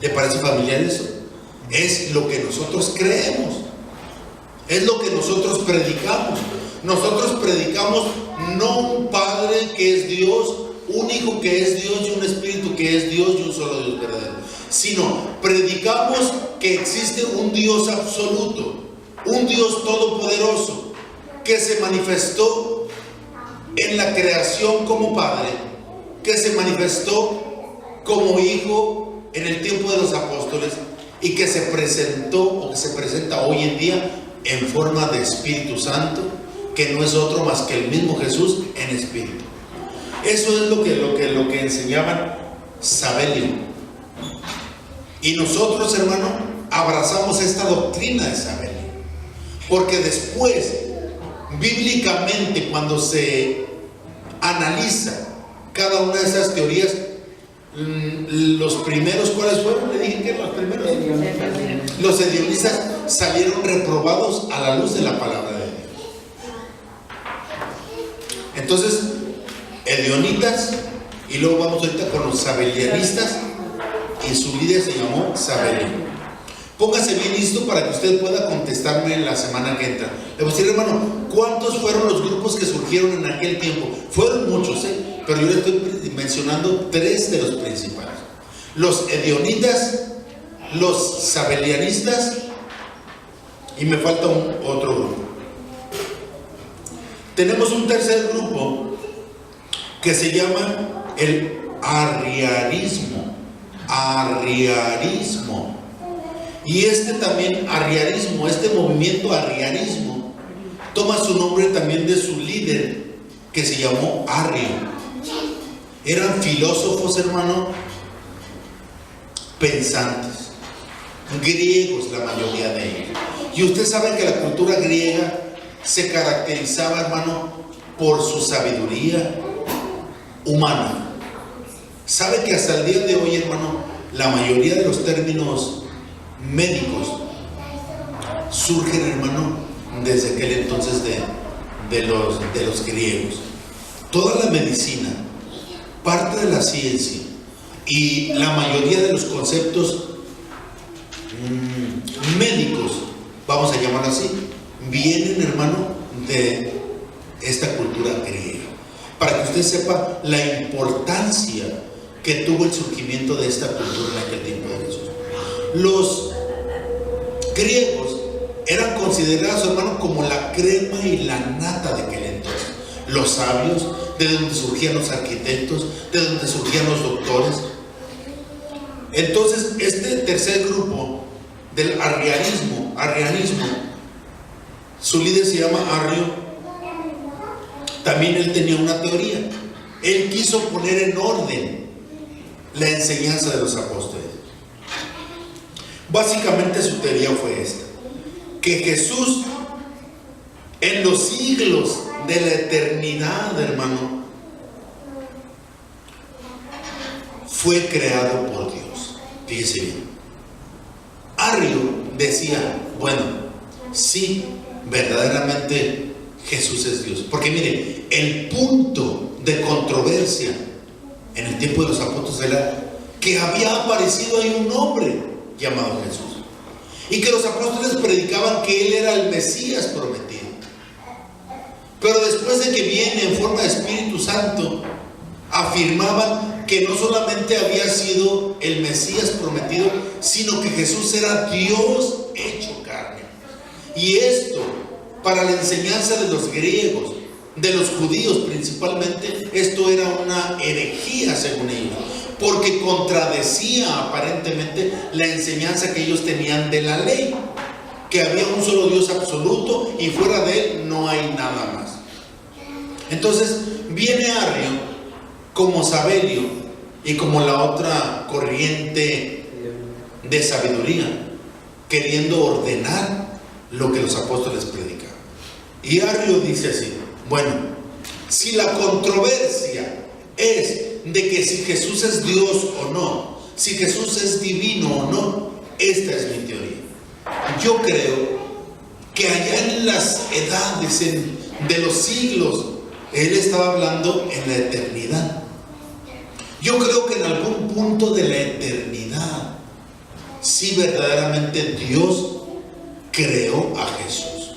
¿Le parece familiar eso? Es lo que nosotros creemos, es lo que nosotros predicamos. Nosotros predicamos no un Padre que es Dios, un Hijo que es Dios y un Espíritu que es Dios y un solo Dios verdadero, sino predicamos que existe un Dios absoluto, un Dios todopoderoso, que se manifestó en la creación como Padre, que se manifestó como Hijo en el tiempo de los apóstoles y que se presentó o que se presenta hoy en día en forma de Espíritu Santo, que no es otro más que el mismo Jesús en espíritu. Eso es lo que enseñaban Sabelio. Y nosotros, hermano, abrazamos esta doctrina de Sabelio, porque después, bíblicamente, cuando se analiza cada una de esas teorías, los primeros, ¿cuáles fueron? Le dije que los primeros, los hedionistas salieron reprobados a la luz de la palabra de Dios. Entonces, Edionitas, y luego vamos ahorita con los sabelianistas, y su líder se llamó Sabelio. Póngase bien listo para que usted pueda contestarme en la semana que entra. Le voy a decir, hermano, ¿cuántos fueron los grupos que surgieron en aquel tiempo? Fueron muchos, pero yo le estoy mencionando tres de los principales: los edionitas, los sabelianistas, y me falta otro grupo. Tenemos un tercer grupo que se llama el arriarismo. Arriarismo. Y este también, arriarismo, este movimiento arriarismo, toma su nombre también de su líder, que se llamó Arrio. Eran filósofos, hermano, pensantes, griegos la mayoría de ellos. Y usted sabe que la cultura griega se caracterizaba, hermano, por su sabiduría humana. Sabe que hasta el día de hoy, hermano, la mayoría de los términos médicos surgen, hermano, desde aquel entonces de los griegos. Toda la medicina, parte de la ciencia y la mayoría de los conceptos médicos, vamos a llamarlo así, vienen, hermano, de esta cultura griega. Para que usted sepa la importancia que tuvo el surgimiento de esta cultura en aquel tiempo de Jesús. Los griegos eran considerados, hermano, como la crema y la nata de aquel entonces. Los sabios, de donde surgían los arquitectos, de donde surgían los doctores. Entonces, este tercer grupo del arrianismo, su líder se llama Arrio. También él tenía una teoría. Él quiso poner en orden la enseñanza de los apóstoles. Básicamente su teoría fue esta: que Jesús en los siglos de la eternidad, hermano, fue creado por Dios. Fíjese bien. Arrio decía, bueno, sí, verdaderamente Jesús es Dios. Porque mire, el punto de controversia en el tiempo de los apóstoles era que había aparecido ahí un hombre llamado Jesús, y que los apóstoles predicaban que él era el Mesías prometido. Pero después de que viene en forma de Espíritu Santo, afirmaban que no solamente había sido el Mesías prometido, sino que Jesús era Dios hecho carne. Y esto, para la enseñanza de los griegos, de los judíos principalmente, esto era una herejía según ellos, porque contradecía aparentemente la enseñanza que ellos tenían de la ley, que había un solo Dios absoluto y fuera de él no hay nada más. Entonces viene Arrio como Sabelio y como la otra corriente de sabiduría, queriendo ordenar lo que los apóstoles predicaban. Y Arrio dice así: bueno, si la controversia es de que si Jesús es Dios o no, si Jesús es divino o no, esta es mi teoría. Yo creo que allá en las edades de los siglos, él estaba hablando en la eternidad. Yo creo que en algún punto de la eternidad, sí, verdaderamente Dios creó a Jesús.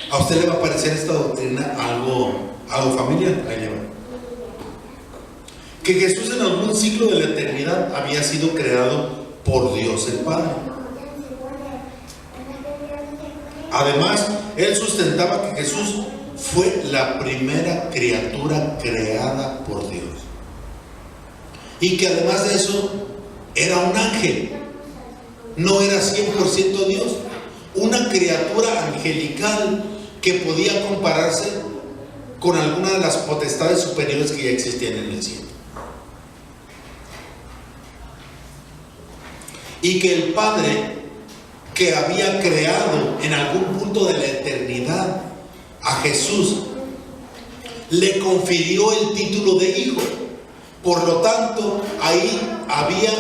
¿A usted le va a parecer esta doctrina algo familiar? Ahí le va. Que Jesús en algún siglo de la eternidad había sido creado por Dios el Padre. Además, él sustentaba que Jesús fue la primera criatura creada por Dios, y que además de eso era un ángel, no era 100% Dios, una criatura angelical que podía compararse con alguna de las potestades superiores que ya existían en el cielo. Y que el Padre, que había creado en algún punto de la eternidad a Jesús, le confirió el título de hijo. Por lo tanto, ahí había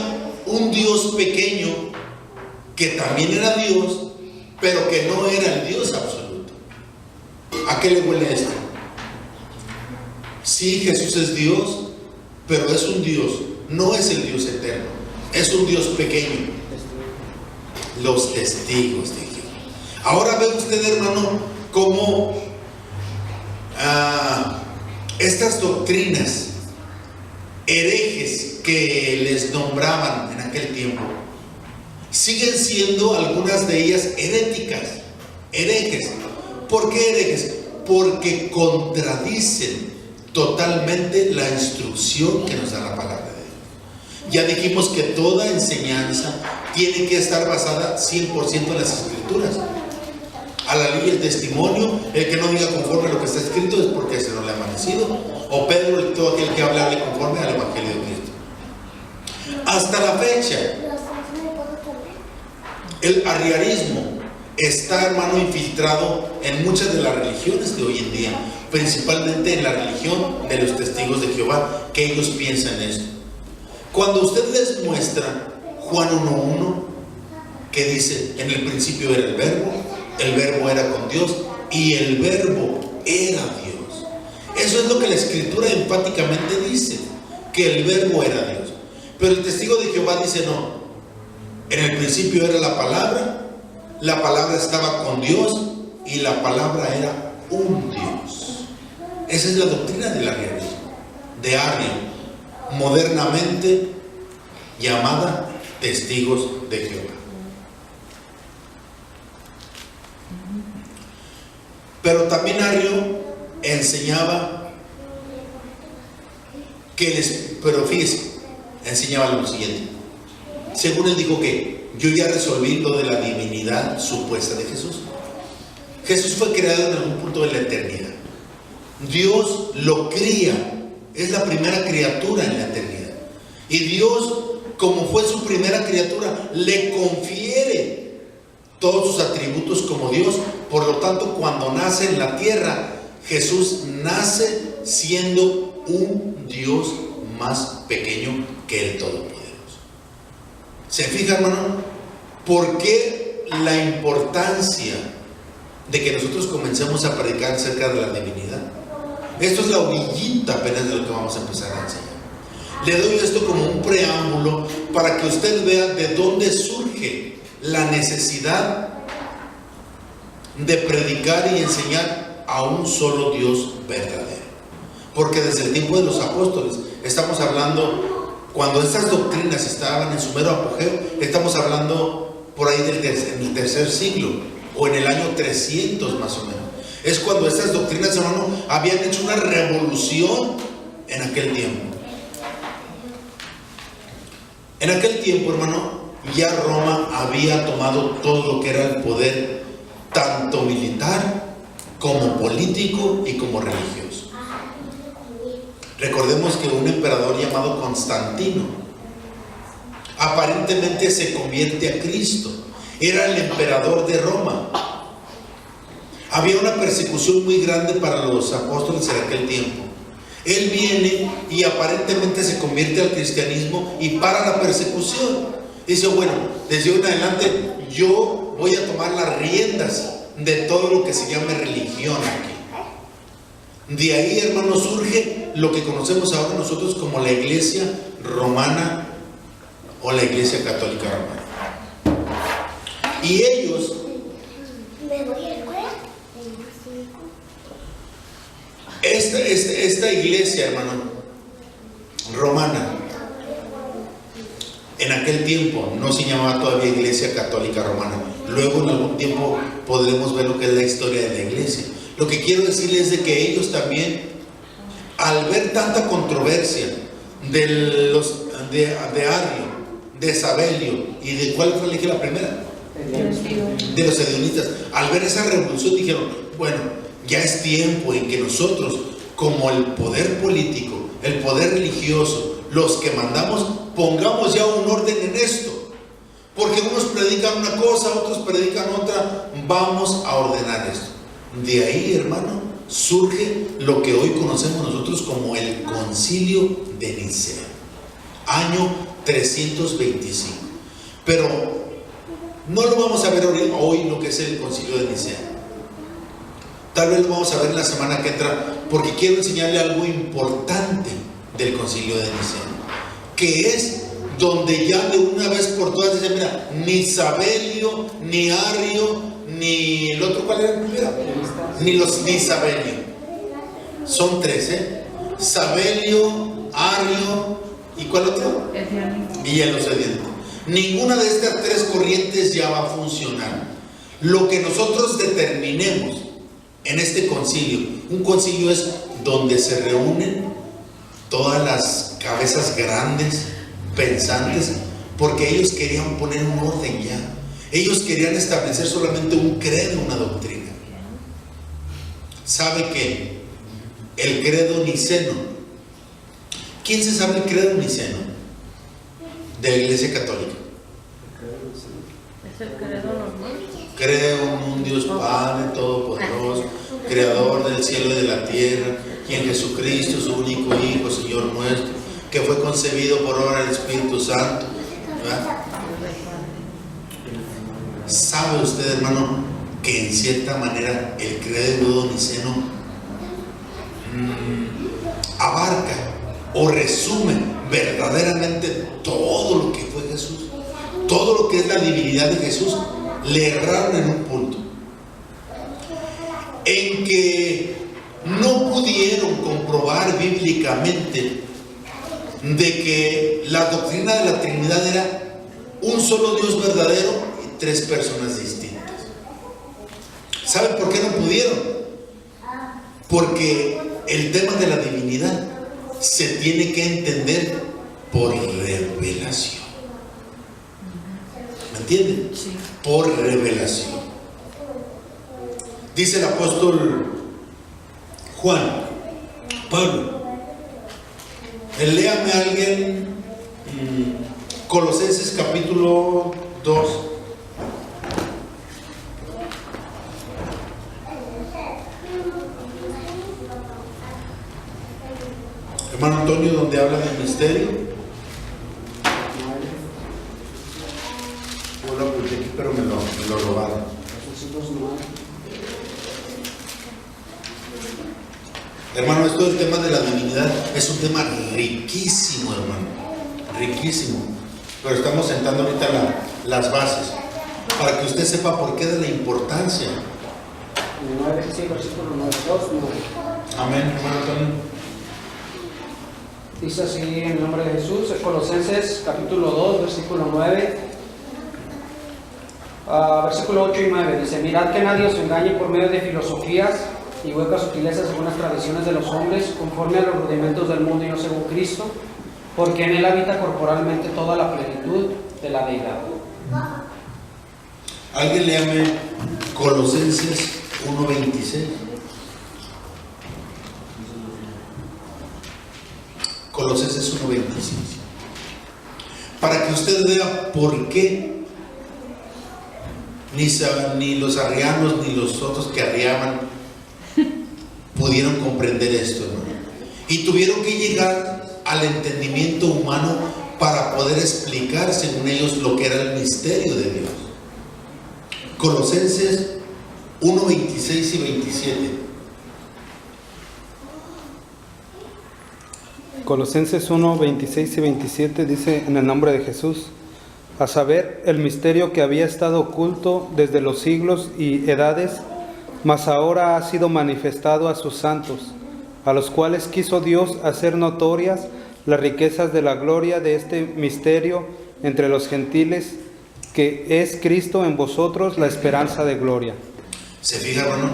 un Dios pequeño que también era Dios, pero que no era el Dios absoluto. ¿A qué le huele esto? Sí, Jesús es Dios, pero es un Dios, no es el Dios eterno, es un Dios pequeño. Los testigos de Jehová. Ahora ve usted, hermano, cómo estas doctrinas herejes que les nombraban en aquel tiempo siguen siendo algunas de ellas herejes. ¿Por qué herejes? Porque contradicen totalmente la instrucción que nos da la palabra de Dios. Ya dijimos que toda enseñanza tiene que estar basada 100% en las Escrituras. A la ley y el testimonio, el que no diga conforme a lo que está escrito es porque se no le ha amanecido. O Pedro, todo aquel que hable conforme al Evangelio de Cristo. Hasta la fecha, el arrianismo está, hermano, infiltrado en muchas de las religiones de hoy en día, principalmente en la religión de los testigos de Jehová, que ellos piensan esto. Cuando usted les muestra Juan 1:1, que dice: en el principio era el verbo era con Dios y el verbo era Dios. Eso es lo que la Escritura enfáticamente dice, que el verbo era Dios. Pero el testigo de Jehová dice: no, en el principio era la palabra estaba con Dios y la palabra era un Dios. Esa es la doctrina del arrianismo, de Arrio, modernamente llamada testigos de Jehová. Pero también Arrio enseñaba pero fíjese, enseñaba lo siguiente. Según él dijo que yo ya resolví lo de la divinidad supuesta de Jesús. Jesús fue creado en algún punto de la eternidad. Dios lo cría, es la primera criatura en la eternidad. Y Dios, como fue su primera criatura, le confiere todos sus atributos como Dios. Por lo tanto, cuando nace en la tierra, Jesús nace siendo un Dios más pequeño que el Todopoderoso. ¿Se fija, hermano? ¿Por qué la importancia de que nosotros comencemos a predicar acerca de la divinidad. Esto es la orillita apenas de lo que vamos a empezar a enseñar. Le doy esto como un preámbulo para que usted vea de dónde surge la necesidad de predicar y enseñar a un solo Dios verdadero. Porque desde el tiempo de los apóstoles, estamos hablando, cuando estas doctrinas estaban en su mero apogeo, estamos hablando por ahí en el tercer siglo, o en el año 300 más o menos. Es cuando estas doctrinas, hermano, habían hecho una revolución en aquel tiempo. En aquel tiempo, hermano, ya Roma había tomado todo lo que era el poder, tanto militar como político y como religioso. Recordemos que un emperador llamado Constantino aparentemente se convierte a Cristo. Era el emperador de Roma. Había una persecución muy grande para los apóstoles en aquel tiempo. Él viene y aparentemente se convierte al cristianismo y para la persecución. Dice, bueno, desde hoy en adelante yo voy a tomar las riendas de todo lo que se llame religión aquí. De ahí, hermano, surge lo que conocemos ahora nosotros como la Iglesia Romana o la Iglesia Católica Romana. Y ellos esta iglesia, hermano, romana, en aquel tiempo no se llamaba todavía Iglesia Católica Romana. Luego en algún tiempo podremos ver lo que es la historia de la iglesia. Lo que quiero decirles es de que ellos también, al ver tanta controversia de Arrio, de Sabelio y de ¿cuál fue la primera? De los hedionistas. Al ver esa revolución dijeron, bueno, ya es tiempo en que nosotros, como el poder político, el poder religioso, los que mandamos, pongamos ya un orden en esto. Porque unos predican una cosa, otros predican otra. Vamos a ordenar esto. De ahí, hermano, surge lo que hoy conocemos nosotros como el Concilio de Nicea, año 325. Pero no lo vamos a ver hoy lo que es el Concilio de Nicea. Tal vez lo vamos a ver en la semana que entra, porque quiero enseñarle algo importante del Concilio de Nicea, que es donde ya de una vez por todas dice, mira, ni Sabelio, ni Arrio, ni el otro, ¿cuál era el primero? Ni Sabelio. Son tres, Sabelio, Arrio, ¿y cuál otro? Y los hedionistas. Ninguna de estas tres corrientes ya va a funcionar. Lo que nosotros determinemos en este concilio, un concilio es donde se reúnen todas las cabezas grandes, pensantes, porque ellos querían poner un orden ya. Ellos querían establecer solamente un credo, una doctrina. ¿Sabe qué? El credo niceno. ¿Quién se sabe el credo niceno? De la Iglesia Católica. Es el credo normal. Creo en un Dios Padre Todopoderoso, Creador del cielo y de la tierra, y en Jesucristo, su único Hijo, Señor nuestro, que fue concebido por obra del Espíritu Santo. ¿Verdad? ¿Sabe usted, hermano, que en cierta manera el credo niceno abarca o resume verdaderamente todo lo que fue Jesús? Todo lo que es la divinidad de Jesús. Le erraron en un punto en que no pudieron comprobar bíblicamente de que la doctrina de la Trinidad era un solo Dios verdadero y tres personas distintas. ¿Saben por qué no pudieron? Porque el tema de la divinidad se tiene que entender por revelación. ¿Me entienden? Sí. Por revelación. Dice el apóstol Pablo. Léame a alguien Colosenses capítulo 2. Hermano Antonio, donde habla del misterio. Yo lo apunté aquí, pero me lo robaron. hermanos, todo el tema de la divinidad es un tema riquísimo, hermano, riquísimo. Pero estamos sentando ahorita las bases para que usted sepa por qué de la importancia. 9, sí, versículo 9, 2, 9. Amén, hermano Antonio. Dice así en el nombre de Jesús, Colosenses capítulo 2, versículo 9, versículo 8 y 9, dice: mirad que nadie os engañe por medio de filosofías y huecas sutilezas según las tradiciones de los hombres, conforme a los rudimentos del mundo y no según Cristo, porque en él habita corporalmente toda la plenitud de la deidad. Alguien léame Colosenses 1:26. Colosenses 1:26. Para que usted vea por qué ni los arrianos ni los otros que arriaban pudieron comprender esto, hermano. Y tuvieron que llegar al entendimiento humano para poder explicar, según ellos, lo que era el misterio de Dios. Colosenses 1:26 y 27. Colosenses 1, 26 y 27 dice: en el nombre de Jesús, a saber, el misterio que había estado oculto desde los siglos y edades, mas ahora ha sido manifestado a sus santos, a los cuales quiso Dios hacer notorias las riquezas de la gloria de este misterio entre los gentiles, que es Cristo en vosotros, la esperanza de gloria. ¿Se fija, hermano?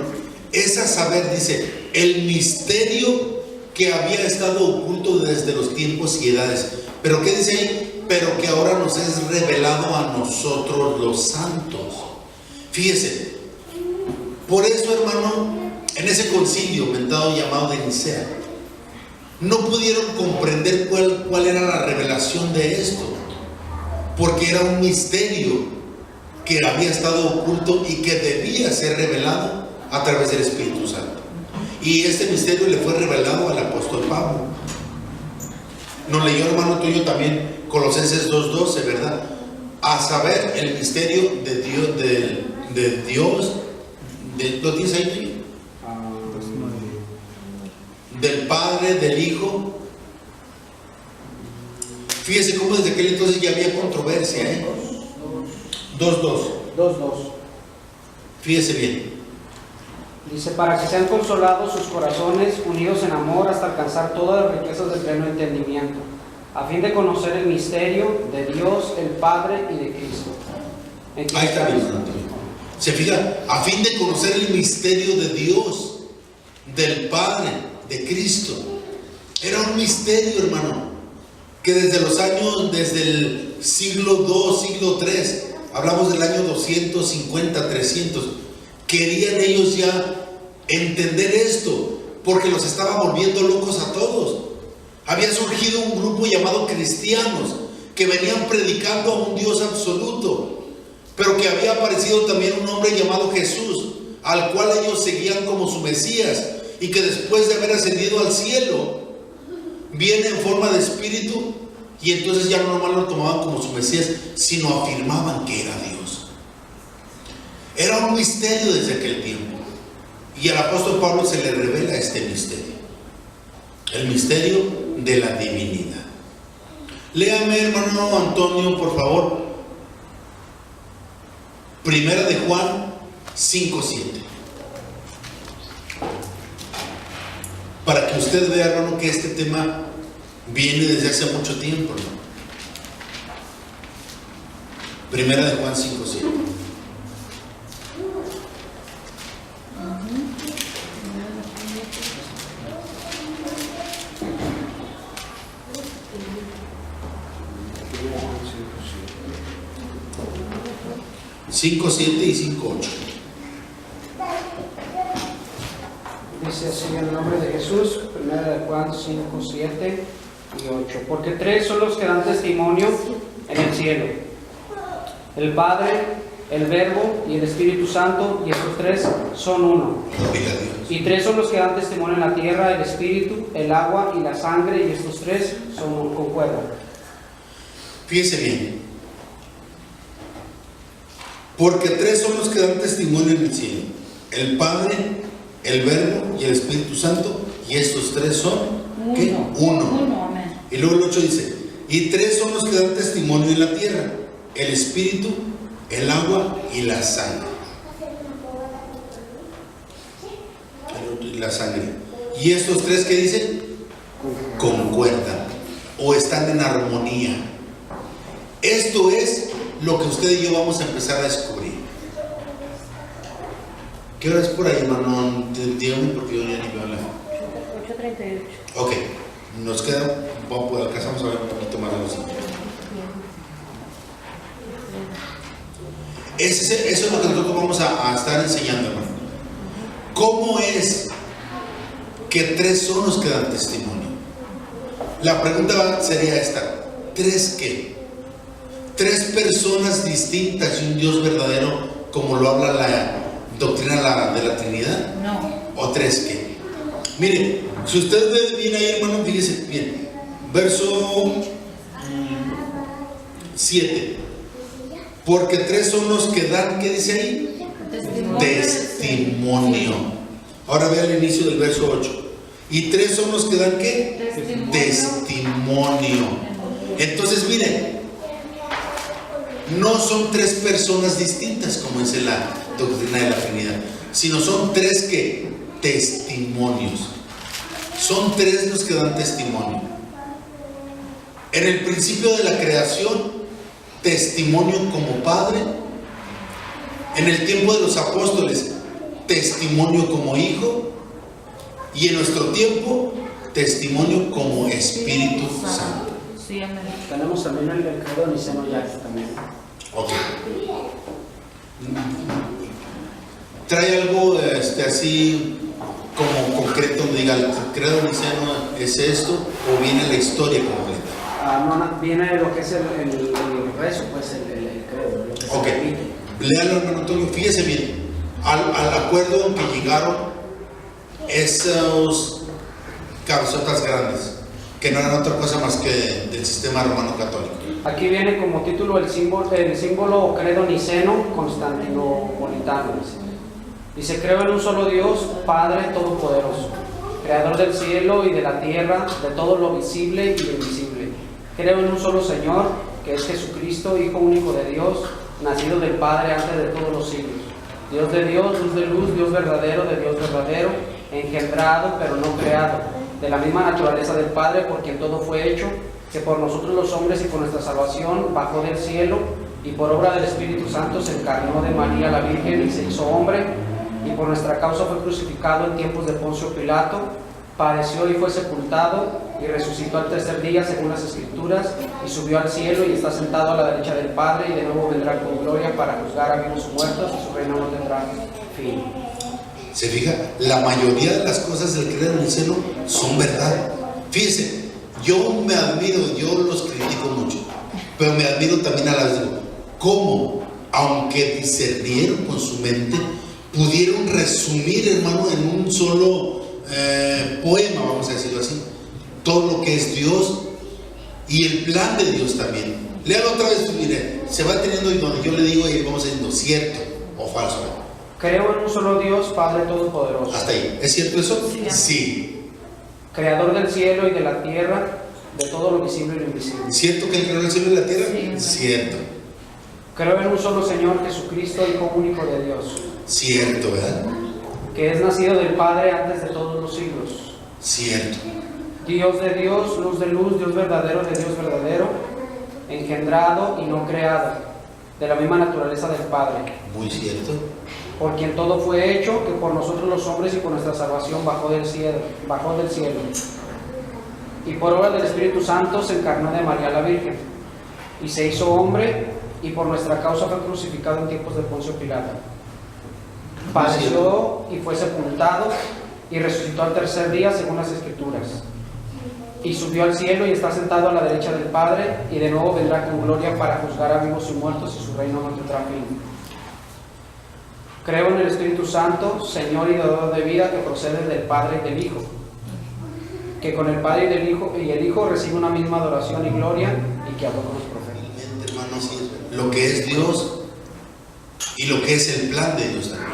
Es a saber, dice, el misterio que había estado oculto desde los tiempos y edades. ¿Pero qué dice ahí? Pero que ahora nos es revelado a nosotros los santos. Fíjese, por eso, hermano, en ese concilio mentado llamado de Nicea, no pudieron comprender cuál era la revelación de esto, porque era un misterio que había estado oculto y que debía ser revelado a través del Espíritu Santo. Y este misterio le fue revelado al apóstol Pablo. Nos leyó, hermano tuyo, también Colosenses 2:12, ¿verdad? A saber, el misterio de Dios, ¿lo tienes ahí? Del Padre, del Hijo. Fíjese cómo desde aquel entonces ya había controversia, 2:2. Fíjese bien. Dice: para que sean consolados sus corazones, unidos en amor hasta alcanzar todas las riquezas del pleno entendimiento, a fin de conocer el misterio de Dios, el Padre y de Cristo. Ahí está bien, Antonio. Se fija, a fin de conocer el misterio de Dios, del Padre, de Cristo. Era un misterio, hermano, que desde el siglo II, siglo III, hablamos del año 250, 300, querían ellos ya entender esto, porque los estaba volviendo locos a todos. Había surgido un grupo llamado cristianos que venían predicando a un Dios absoluto, pero que había aparecido también un hombre llamado Jesús, al cual ellos seguían como su Mesías, y que después de haber ascendido al cielo viene en forma de espíritu, y entonces ya no nomás lo tomaban como su Mesías, sino afirmaban que era Dios. Era un misterio desde aquel tiempo, y al apóstol Pablo se le revela este misterio, el misterio de la divinidad. Léame, hermano Antonio, por favor, Primera de Juan 5:7, para que usted vea, hermano, que este tema viene desde hace mucho tiempo, ¿no? Primera de Juan 5:7. Cinco, 7 y 5:8. Dice así en el nombre de Jesús, Primera de Juan 5, 7 y 8. Porque tres son los que dan testimonio en el cielo: el Padre, el Verbo y el Espíritu Santo, y estos tres son uno. Y tres son los que dan testimonio en la tierra: el Espíritu, el agua y la sangre, y estos tres concuerdan. Fíjese bien. Porque tres son los que dan testimonio en el cielo: el Padre, el Verbo y el Espíritu Santo, y estos tres son ¿qué? Uno. Uno. Uno, amén. Y luego el 8 dice, y tres son los que dan testimonio en la tierra, el espíritu, el agua y la sangre. La sangre. Y estos tres que dicen, concuerdan o están en armonía. Esto es lo que usted y yo vamos a empezar a descubrir. ¿Qué hora es por ahí, hermano? Dígame porque yo ya ni veo la... 8:38. Ok, nos queda, alcanzamos a ver un poquito más de los siguientes. Eso es lo que nosotros vamos a estar enseñando, hermano. ¿Cómo es que tres son los que dan testimonio? La pregunta sería esta: ¿tres qué? ¿Tres personas distintas y un Dios verdadero como lo habla la doctrina de la Trinidad? No. ¿O tres qué? Mire, si usted ve bien ahí, hermano, fíjese bien, verso 7. Porque tres son los que dan, ¿qué dice ahí? Testimonio. Ahora ve el inicio del verso 8. Y tres son los que dan, ¿qué? Testimonio. Entonces, miren, no son tres personas distintas como dice la doctrina de la Trinidad, sino son tres ¿qué? Testimonios. Son tres los que dan testimonio. En el principio de la creación, testimonio como Padre. En el tiempo de los apóstoles, testimonio como Hijo. Y en nuestro tiempo, testimonio como Espíritu Santo. Sí, amén. Tenemos también el credo niceno ya también. Ok. ¿Trae algo así como concreto donde diga el credo niceno es esto o viene la historia completa? No, viene lo que es el rezo, pues el credo. Lo que se Ok. repite. Léalo, hermano Antonio, fíjese bien. Al acuerdo en que llegaron esos cabezotas grandes, que no eran otra cosa más que del sistema romano católico. Aquí viene como título el símbolo o credo niceno constantinopolitano. Dice, creo en un solo Dios, Padre Todopoderoso, Creador del cielo y de la tierra, de todo lo visible y lo invisible. Creo en un solo Señor, que es Jesucristo, Hijo único de Dios, nacido del Padre antes de todos los siglos. Dios de Dios, luz de luz, Dios verdadero de Dios verdadero, engendrado pero no creado, de la misma naturaleza del Padre, por quien todo fue hecho, que por nosotros los hombres y por nuestra salvación bajó del cielo, y por obra del Espíritu Santo se encarnó de María la Virgen y se hizo hombre, y por nuestra causa fue crucificado en tiempos de Poncio Pilato, padeció y fue sepultado, y resucitó al tercer día según las Escrituras, y subió al cielo y está sentado a la derecha del Padre, y de nuevo vendrá con gloria para juzgar a vivos y muertos, y su reino no tendrá fin. Se fija, la mayoría de las cosas del credo niceno son verdad. Fíjense, yo me admiro, yo los critico mucho, pero me admiro también a las digo, cómo, aunque discernieron con su mente, pudieron resumir, hermano, en un solo poema, vamos a decirlo así, todo lo que es Dios y el plan de Dios también. Léalo otra vez, mire, se va teniendo y donde yo le digo y vamos diciendo cierto o falso. Creo en un solo Dios, Padre Todopoderoso. Hasta ahí, ¿es cierto eso? Sí. Sí. Creador del cielo y de la tierra, de todo lo visible y lo invisible. ¿Cierto que Él creó el cielo y la tierra? Sí. Cierto. Creo en un solo Señor, Jesucristo, Hijo único de Dios, Cierto, ¿verdad? que es nacido del Padre antes de todos los siglos. Cierto. Dios de Dios, luz de luz, Dios verdadero de Dios verdadero, engendrado y no creado, de la misma naturaleza del Padre, Muy cierto. por quien todo fue hecho, que por nosotros los hombres y por nuestra salvación bajó del cielo. Y por obra del Espíritu Santo se encarnó de María la Virgen, y se hizo hombre, y por nuestra causa fue crucificado en tiempos de Poncio Pilato. Padeció y fue sepultado, y resucitó al tercer día según las Escrituras. Y subió al cielo y está sentado a la derecha del Padre, y de nuevo vendrá con gloria para juzgar a vivos y muertos, y su reino no tendrá fin. Creo en el Espíritu Santo, Señor y dador de vida, que procede del Padre y del Hijo, que con el Padre y el Hijo recibe una misma adoración y gloria, y que habló con los profetas. Realmente, hermano, sí es lo que es Dios y lo que es el plan de Dios también.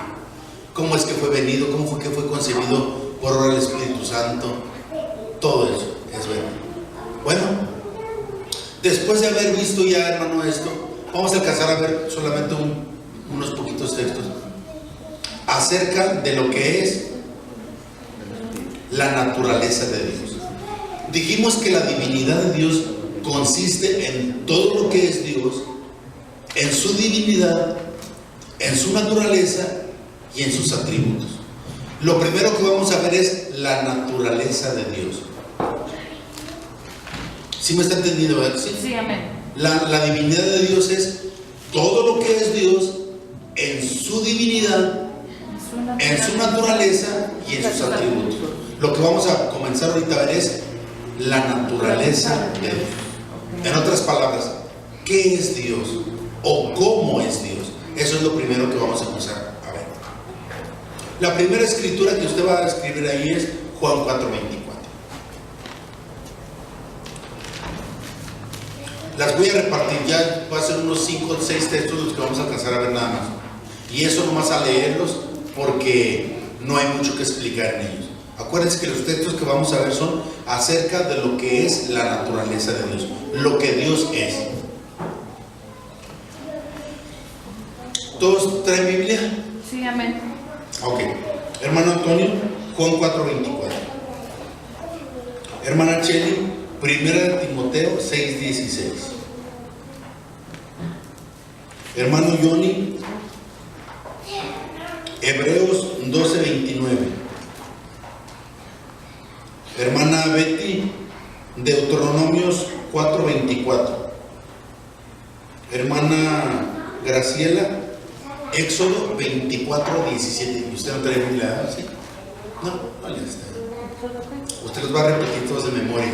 ¿Cómo es que fue venido? ¿Cómo fue que fue concebido por obra del Espíritu Santo, todo eso es verdad. Bueno, después de haber visto ya, hermano, esto, vamos a alcanzar a ver solamente unos poquitos textos acerca de lo que es la naturaleza de Dios. Dijimos que la divinidad de Dios consiste en todo lo que es Dios, en su divinidad, en su naturaleza y en sus atributos. Lo primero que vamos a ver es la naturaleza de Dios. ¿Sí me está entendiendo, verdad? Sí, Sí, amén. La divinidad de Dios es todo lo que es Dios en su divinidad, en su naturaleza y en sus atributos. Lo que vamos a comenzar ahorita a ver es la naturaleza de Dios. En otras palabras, ¿qué es Dios? ¿O cómo es Dios? Eso es lo primero que vamos a empezar a ver. La primera escritura que usted va a escribir ahí es Juan 4:24. Las voy a repartir, ya va a ser unos 5 o 6 textos los que vamos a alcanzar a ver nada más. Y eso nomás a leerlos porque no hay mucho que explicar en ellos. Acuérdense que los textos que vamos a ver son acerca de lo que es la naturaleza de Dios, lo que Dios es. ¿Todos traen Biblia? Sí, amén. Ok. Hermano Antonio, Juan 4:24. Hermana Cheli, 1 Timoteo 6:16. Hermano Johnny, Hebreos 12:29. Hermana Betty, Deuteronomios 4:24. Hermana Graciela, Éxodo 24:17. ¿Y usted no trae Biblia? ¿Sí? No, vale, está. Usted los va a repetir todos de memoria.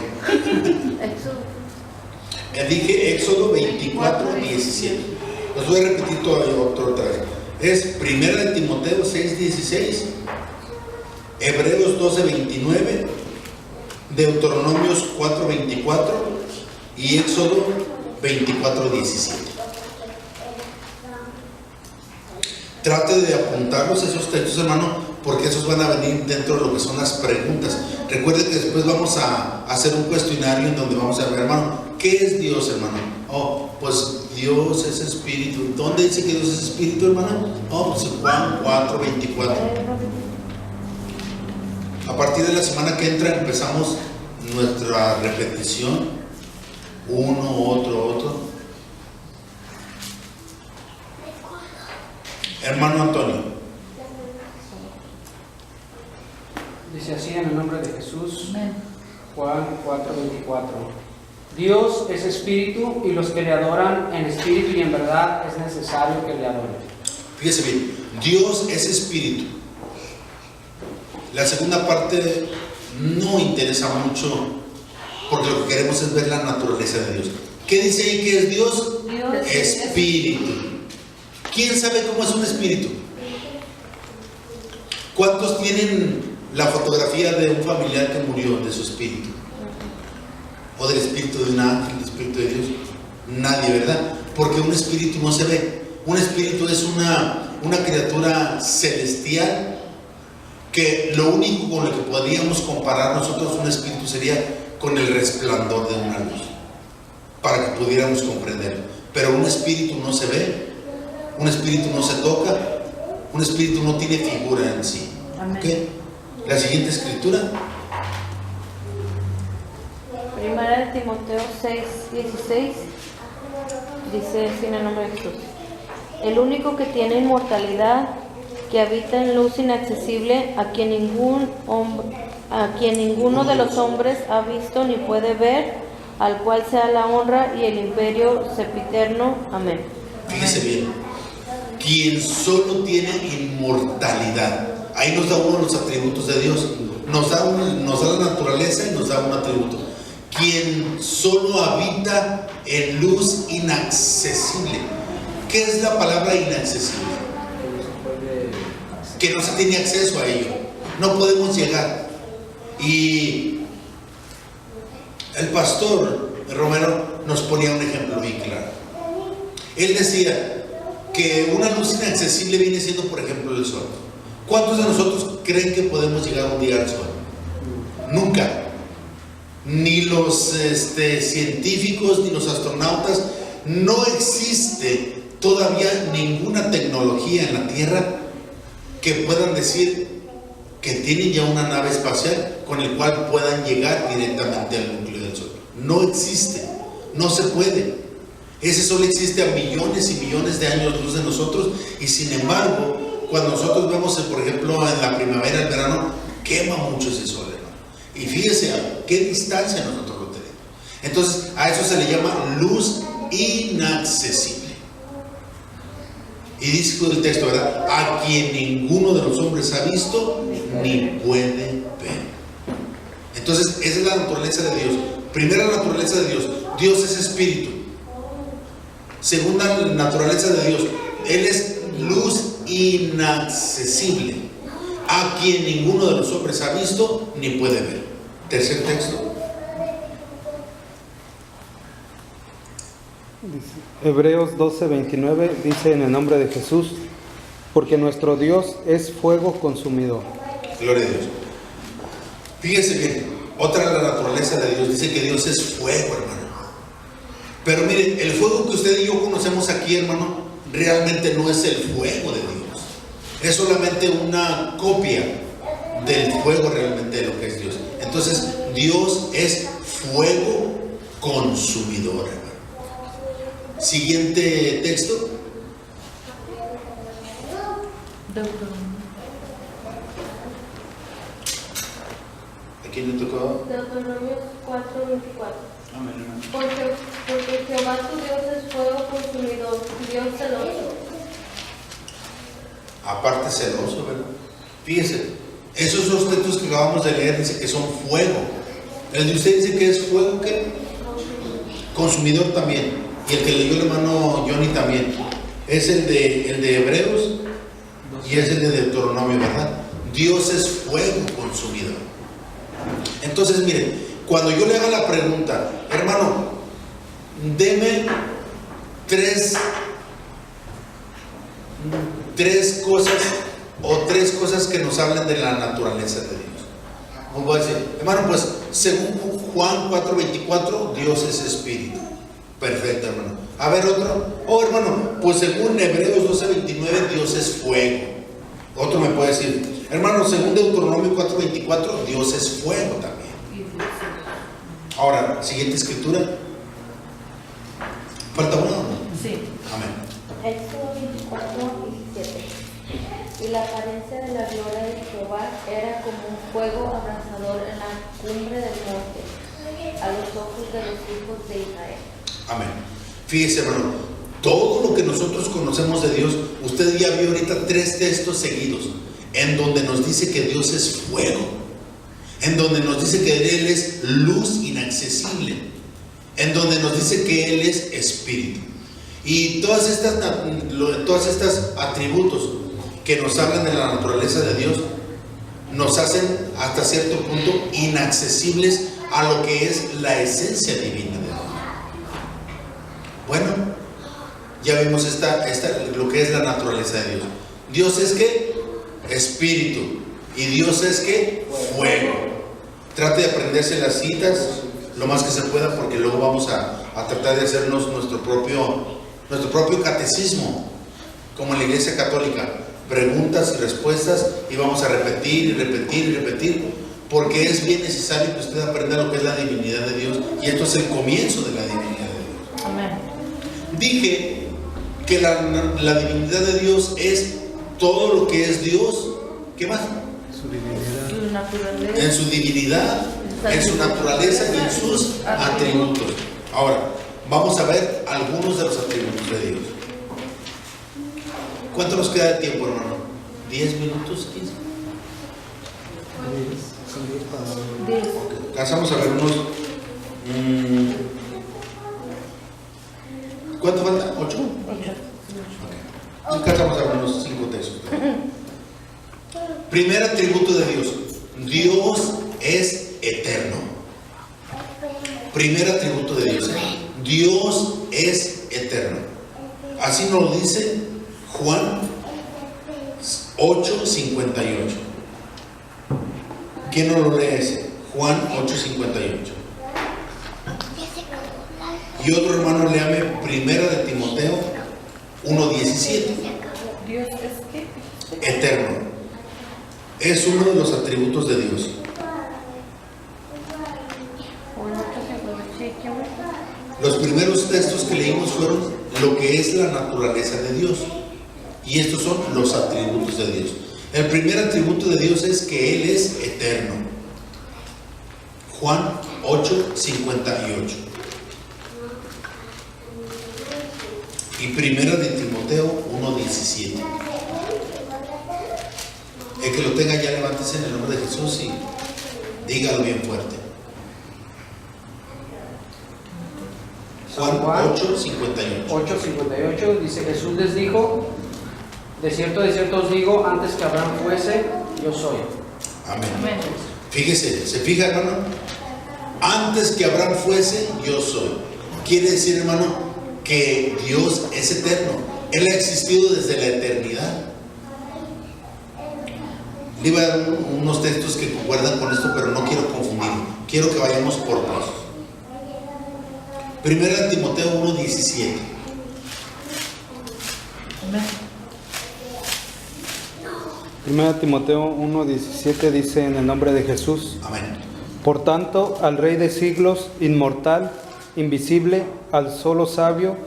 Dije Éxodo 24:17. Los voy a repetir todavía otra vez. Es 1 Timoteo 6:16, Hebreos 12:29, Deuteronomios 4:24 y Éxodo 24:17. Trate de apuntarlos esos textos, hermano, porque esos van a venir dentro de lo que son las preguntas. Recuerde que después vamos a hacer un cuestionario en donde vamos a ver, hermano, ¿qué es Dios, hermano? Oh, pues Dios es espíritu. ¿Dónde dice que Dios es espíritu, hermano? Oh, pues Juan 4:24. A partir de la semana que entra empezamos nuestra repetición, uno, otro. Hermano Antonio. Dice así en el nombre de Jesús, Amén. Juan 4:24. Dios es espíritu y los que le adoran en espíritu y en verdad es necesario que le adoren. Fíjese bien, Dios es espíritu. La segunda parte no interesa mucho porque lo que queremos es ver la naturaleza de Dios. ¿Qué dice ahí que es Dios? Dios Espíritu. ¿Quién sabe cómo es un espíritu? ¿Cuántos tienen la fotografía de un familiar que murió, de su espíritu? ¿O del espíritu de un ángel, del espíritu de Dios? Nadie, ¿verdad? Porque un espíritu no se ve. Un espíritu es una criatura celestial que lo único con lo que podríamos comparar nosotros un espíritu sería con el resplandor de una luz, para que pudiéramos comprenderlo. Pero un espíritu no se ve, un espíritu no se toca, un espíritu no tiene figura en sí. ¿Okay? La siguiente escritura. Primera de Timoteo 6:16 dice así en el nombre de Jesús: el único que tiene inmortalidad, que habita en luz inaccesible, a quien ninguno de los hombres ha visto ni puede ver, al cual sea la honra y el imperio sempiterno. Amén. Fíjese bien, quien solo tiene inmortalidad. Ahí nos da uno de los atributos de Dios. Nos da la naturaleza y nos da un atributo. Quien solo habita en luz inaccesible. ¿Qué es la palabra inaccesible? Que no se tiene acceso a ello. No podemos llegar. Y el pastor Romero nos ponía un ejemplo muy claro. Él decía que una luz inaccesible viene siendo, por ejemplo, el sol. ¿Cuántos de nosotros creen que podemos llegar un día al sol? Nunca. Ni los científicos ni los astronautas. No existe todavía ninguna tecnología en la Tierra que puedan decir que tienen ya una nave espacial con el cual puedan llegar directamente al núcleo del Sol. No existe, no se puede. Ese Sol existe a millones y millones de años luz de nosotros, y sin embargo, cuando nosotros vemos, por ejemplo, en la primavera, el verano, quema mucho ese Sol, hermano. Y fíjese a qué distancia nosotros lo tenemos. Entonces, a eso se le llama luz inaccesible. Y dice el texto, ¿verdad? A quien ninguno de los hombres ha visto ni puede ver. Entonces, esa es la naturaleza de Dios. Primera naturaleza de Dios. Dios es espíritu. Segunda naturaleza de Dios. Él es luz inaccesible, a quien ninguno de los hombres ha visto ni puede ver. Tercer texto. Hebreos 12:29 dice: en el nombre de Jesús, porque nuestro Dios es fuego consumidor. Gloria a Dios. Fíjese bien, otra de la naturaleza de Dios dice que Dios es fuego, hermano. Pero miren, el fuego que usted y yo conocemos aquí, hermano, realmente no es el fuego de Dios. Es solamente una copia del fuego realmente de lo que es Dios. Entonces, Dios es fuego consumidor, hermano. Siguiente texto. ¿A quién le tocó? Deuteronomio 4:24. Amén. Porque Jehová tu Dios es fuego consumidor, Dios celoso. Aparte celoso, ¿verdad? Fíjese, esos dos textos que acabamos de leer dice que son fuego. El de usted dice que es fuego, ¿qué? Consumidor también. Y el que leyó el hermano Johnny también. Es el de Hebreos y es el de Deuteronomio, ¿verdad? Dios es fuego consumidor. Entonces, miren, cuando yo le haga la pregunta, hermano, deme tres cosas o tres cosas que nos hablen de la naturaleza de Dios. Como voy a decir, hermano, pues según Juan 4:24, Dios es espíritu. Perfecto, hermano. A ver, otro. Oh, hermano, pues según Hebreos 12:29, Dios es fuego. Otro me puede decir, hermano, según Deuteronomio 4:24, Dios es fuego también. Ahora, siguiente escritura. ¿Falta una o no? Sí. Amén. Éxodo 24:17. Y la apariencia de la gloria de Jehová era como un fuego abrasador en la cumbre del monte, a los ojos de los hijos de Israel. Amén. Fíjese, hermano, todo lo que nosotros conocemos de Dios, usted ya vio ahorita tres textos seguidos, en donde nos dice que Dios es fuego, en donde nos dice que Él es luz inaccesible, en donde nos dice que Él es espíritu. Y todas estas atributos que nos hablan de la naturaleza de Dios, nos hacen hasta cierto punto inaccesibles a lo que es la esencia divina de Dios. Bueno, ya vimos lo que es la naturaleza de Dios. Dios es ¿qué? Espíritu. Y Dios es ¿qué? Fuego. Trate de aprenderse las citas lo más que se pueda, porque luego vamos a tratar de hacernos nuestro propio catecismo, como en la Iglesia Católica. Preguntas y respuestas, y vamos a repetir y repetir y repetir, porque es bien necesario que usted aprenda lo que es la divinidad de Dios, y esto es el comienzo de la divinidad de Dios. Amén. Dije que la divinidad de Dios es todo lo que es Dios. ¿Qué más? Su divinidad. Su naturaleza. En su divinidad, en su naturaleza y en sus atributos. Ahora, vamos a ver algunos de los atributos de Dios. ¿Cuánto nos queda de tiempo, hermano? ¿10 minutos? ¿15? 10. Ok, alcanzamos a ver unos... ¿Cuánto falta? ¿8? 8. Ok. Alcanzamos a ver unos 5 textos. Primer atributo de Dios. Dios es eterno. Primer atributo de Dios. Dios es eterno. Así nos lo dice Juan 8:58. ¿Quién no lo lee ese? Juan 8:58. Y otro hermano léame Primera de Timoteo 1:17. Dios es que Eterno. Es uno de los atributos de Dios. Los primeros textos que leímos fueron lo que es la naturaleza de Dios. Y estos son los atributos de Dios. El primer atributo de Dios es que Él es eterno. Juan 8:58. Y Primera de Timoteo 1:17. El que lo tenga ya levántese en el nombre de Jesús y dígalo bien fuerte. Juan 8:58. 8:58 dice: Jesús les dijo, de cierto os digo, antes que Abraham fuese, yo soy. Amén. Amén. Fíjese, ¿se fija, hermano? Antes que Abraham fuese, yo soy. Quiere decir, hermano, que Dios es eterno. Él ha existido desde la eternidad. Le iba a dar unos textos que concuerdan con esto, pero no quiero confundirlo. Quiero que vayamos por pasos. Primera de Timoteo 1:17. Amén. Primera Timoteo 1:17 dice: en el nombre de Jesús. Amén. Por tanto, al Rey de siglos, inmortal, invisible, al solo sabio,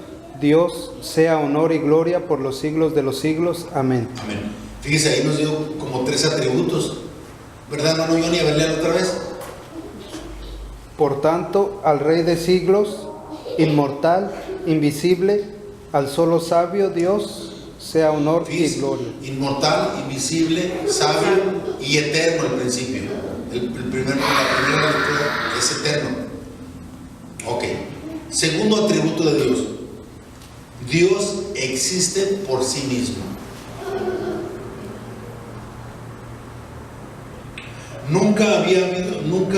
Dios, sea honor y gloria por los siglos de los siglos. Amén. Amén. Fíjese, ahí nos dio como 3 atributos. ¿Verdad, hermano Johnny? A ver, léalo otra vez. Por tanto, al Rey de siglos, inmortal, invisible, al solo sabio, Dios, sea honor Fíjese, y gloria. inmortal, invisible, sabio y eterno al principio. La primera lectura es eterno. Ok. Segundo atributo de Dios. Dios existe por sí mismo. Nunca,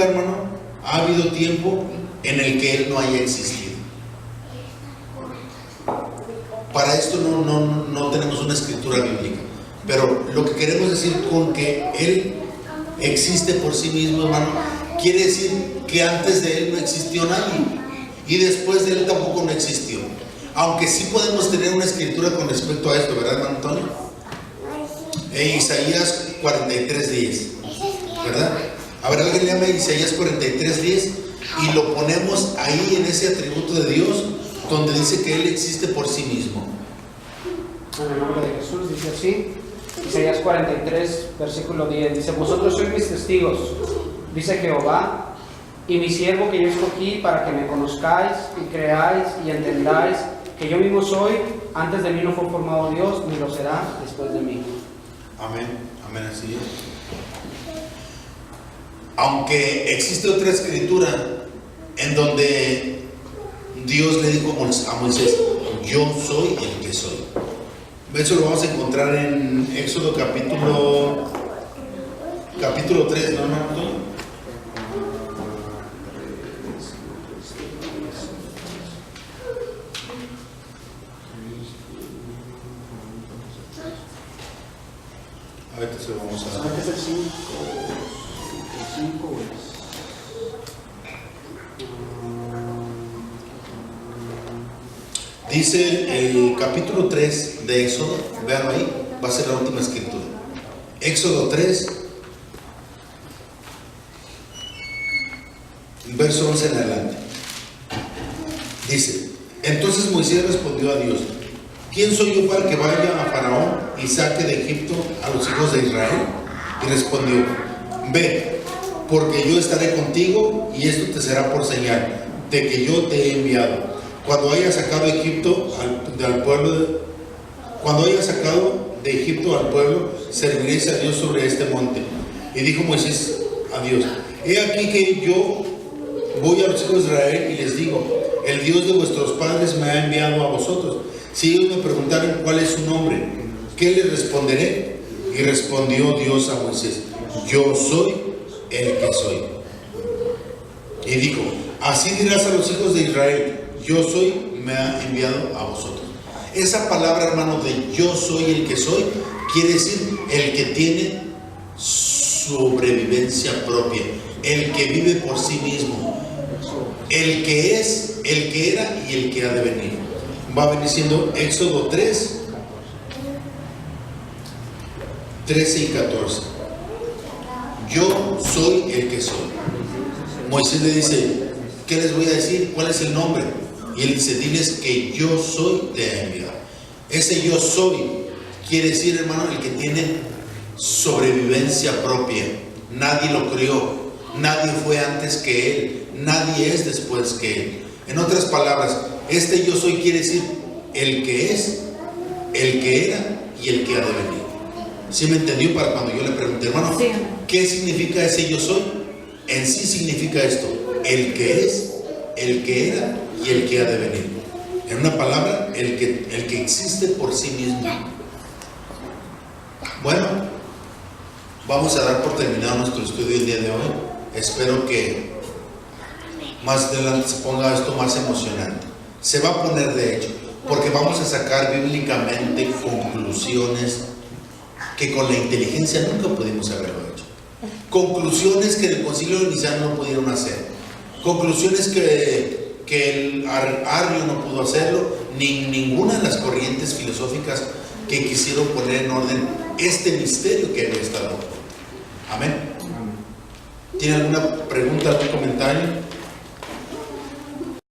hermano, ha habido tiempo en el que Él no haya existido. Para esto no tenemos una escritura bíblica, pero lo que queremos decir con que Él existe por sí mismo, hermano, quiere decir que antes de Él no existió nadie y después de Él tampoco no existió. Aunque sí podemos tener una escritura con respecto a esto, ¿verdad, hermano Antonio? En Isaías 43:10, ¿verdad? A ver, alguien léame Isaías 43:10 y lo ponemos ahí en ese atributo de Dios donde dice que Él existe por sí mismo. En el nombre de Jesús dice así, Isaías 43, versículo 10, dice: vosotros sois mis testigos, dice Jehová, y mi siervo que yo escogí para que me conozcáis y creáis y entendáis que yo mismo soy, antes de mí no fue formado Dios, ni lo será después de mí. Amén, amén, así es. Aunque existe otra escritura en donde Dios le dijo a Moisés: yo soy el que soy. Eso lo vamos a encontrar en Éxodo capítulo 3, ¿no, hermano? Ahorita se lo vamos a dar. ¿Es el 5 Dice el capítulo 3 de Éxodo, vean ahí, va a ser la última escritura. Éxodo 3, verso 11 en adelante. Dice: entonces Moisés respondió a Dios: ¿quién soy yo para que vaya a Faraón y saque de Egipto a los hijos de Israel? Y respondió: ve, porque yo estaré contigo y esto te será por señal de que yo te he enviado. Cuando hayas sacado de Egipto al pueblo, serviréis a Dios sobre este monte. Y dijo Moisés a Dios: he aquí que yo voy a los hijos de Israel y les digo: el Dios de vuestros padres me ha enviado a vosotros. Si ellos me preguntaren cuál es su nombre, ¿qué les responderé? Y respondió Dios a Moisés: yo soy el que soy. Y dijo: así dirás a los hijos de Israel: yo soy, me ha enviado a vosotros. Esa palabra, hermano, de yo soy el que soy, quiere decir el que tiene sobrevivencia propia, el que vive por sí mismo, el que es, el que era y el que ha de venir. Va a venir siendo Éxodo 3, 13 y 14. Yo soy el que soy. Moisés le dice, ¿qué les voy a decir? ¿Cuál es el nombre? Y él dice, diles que yo soy te he enviado. Ese yo soy quiere decir, hermano, el que tiene sobrevivencia propia. Nadie lo crió, nadie fue antes que él, nadie es después que él. En otras palabras, este yo soy quiere decir el que es, el que era y el que ha de venir. ¿Sí me entendió? Para cuando yo le pregunté, hermano, Sí. ¿qué significa ese yo soy? En sí significa esto: el que es, el que era y el que ha de venir. En una palabra, el que existe por sí mismo. Bueno, vamos a dar por terminado nuestro estudio el día de hoy. Espero que más adelante se ponga esto más emocionante. Se va a poner de hecho, porque vamos a sacar bíblicamente conclusiones que con la inteligencia nunca pudimos haberlo hecho. Conclusiones que en el Concilio de Nicea no pudieron hacer. Conclusiones que el Arrio no pudo hacerlo, ni ninguna de las corrientes filosóficas que quisieron poner en orden este misterio que había estado. Amén. ¿Tiene alguna pregunta, algún comentario?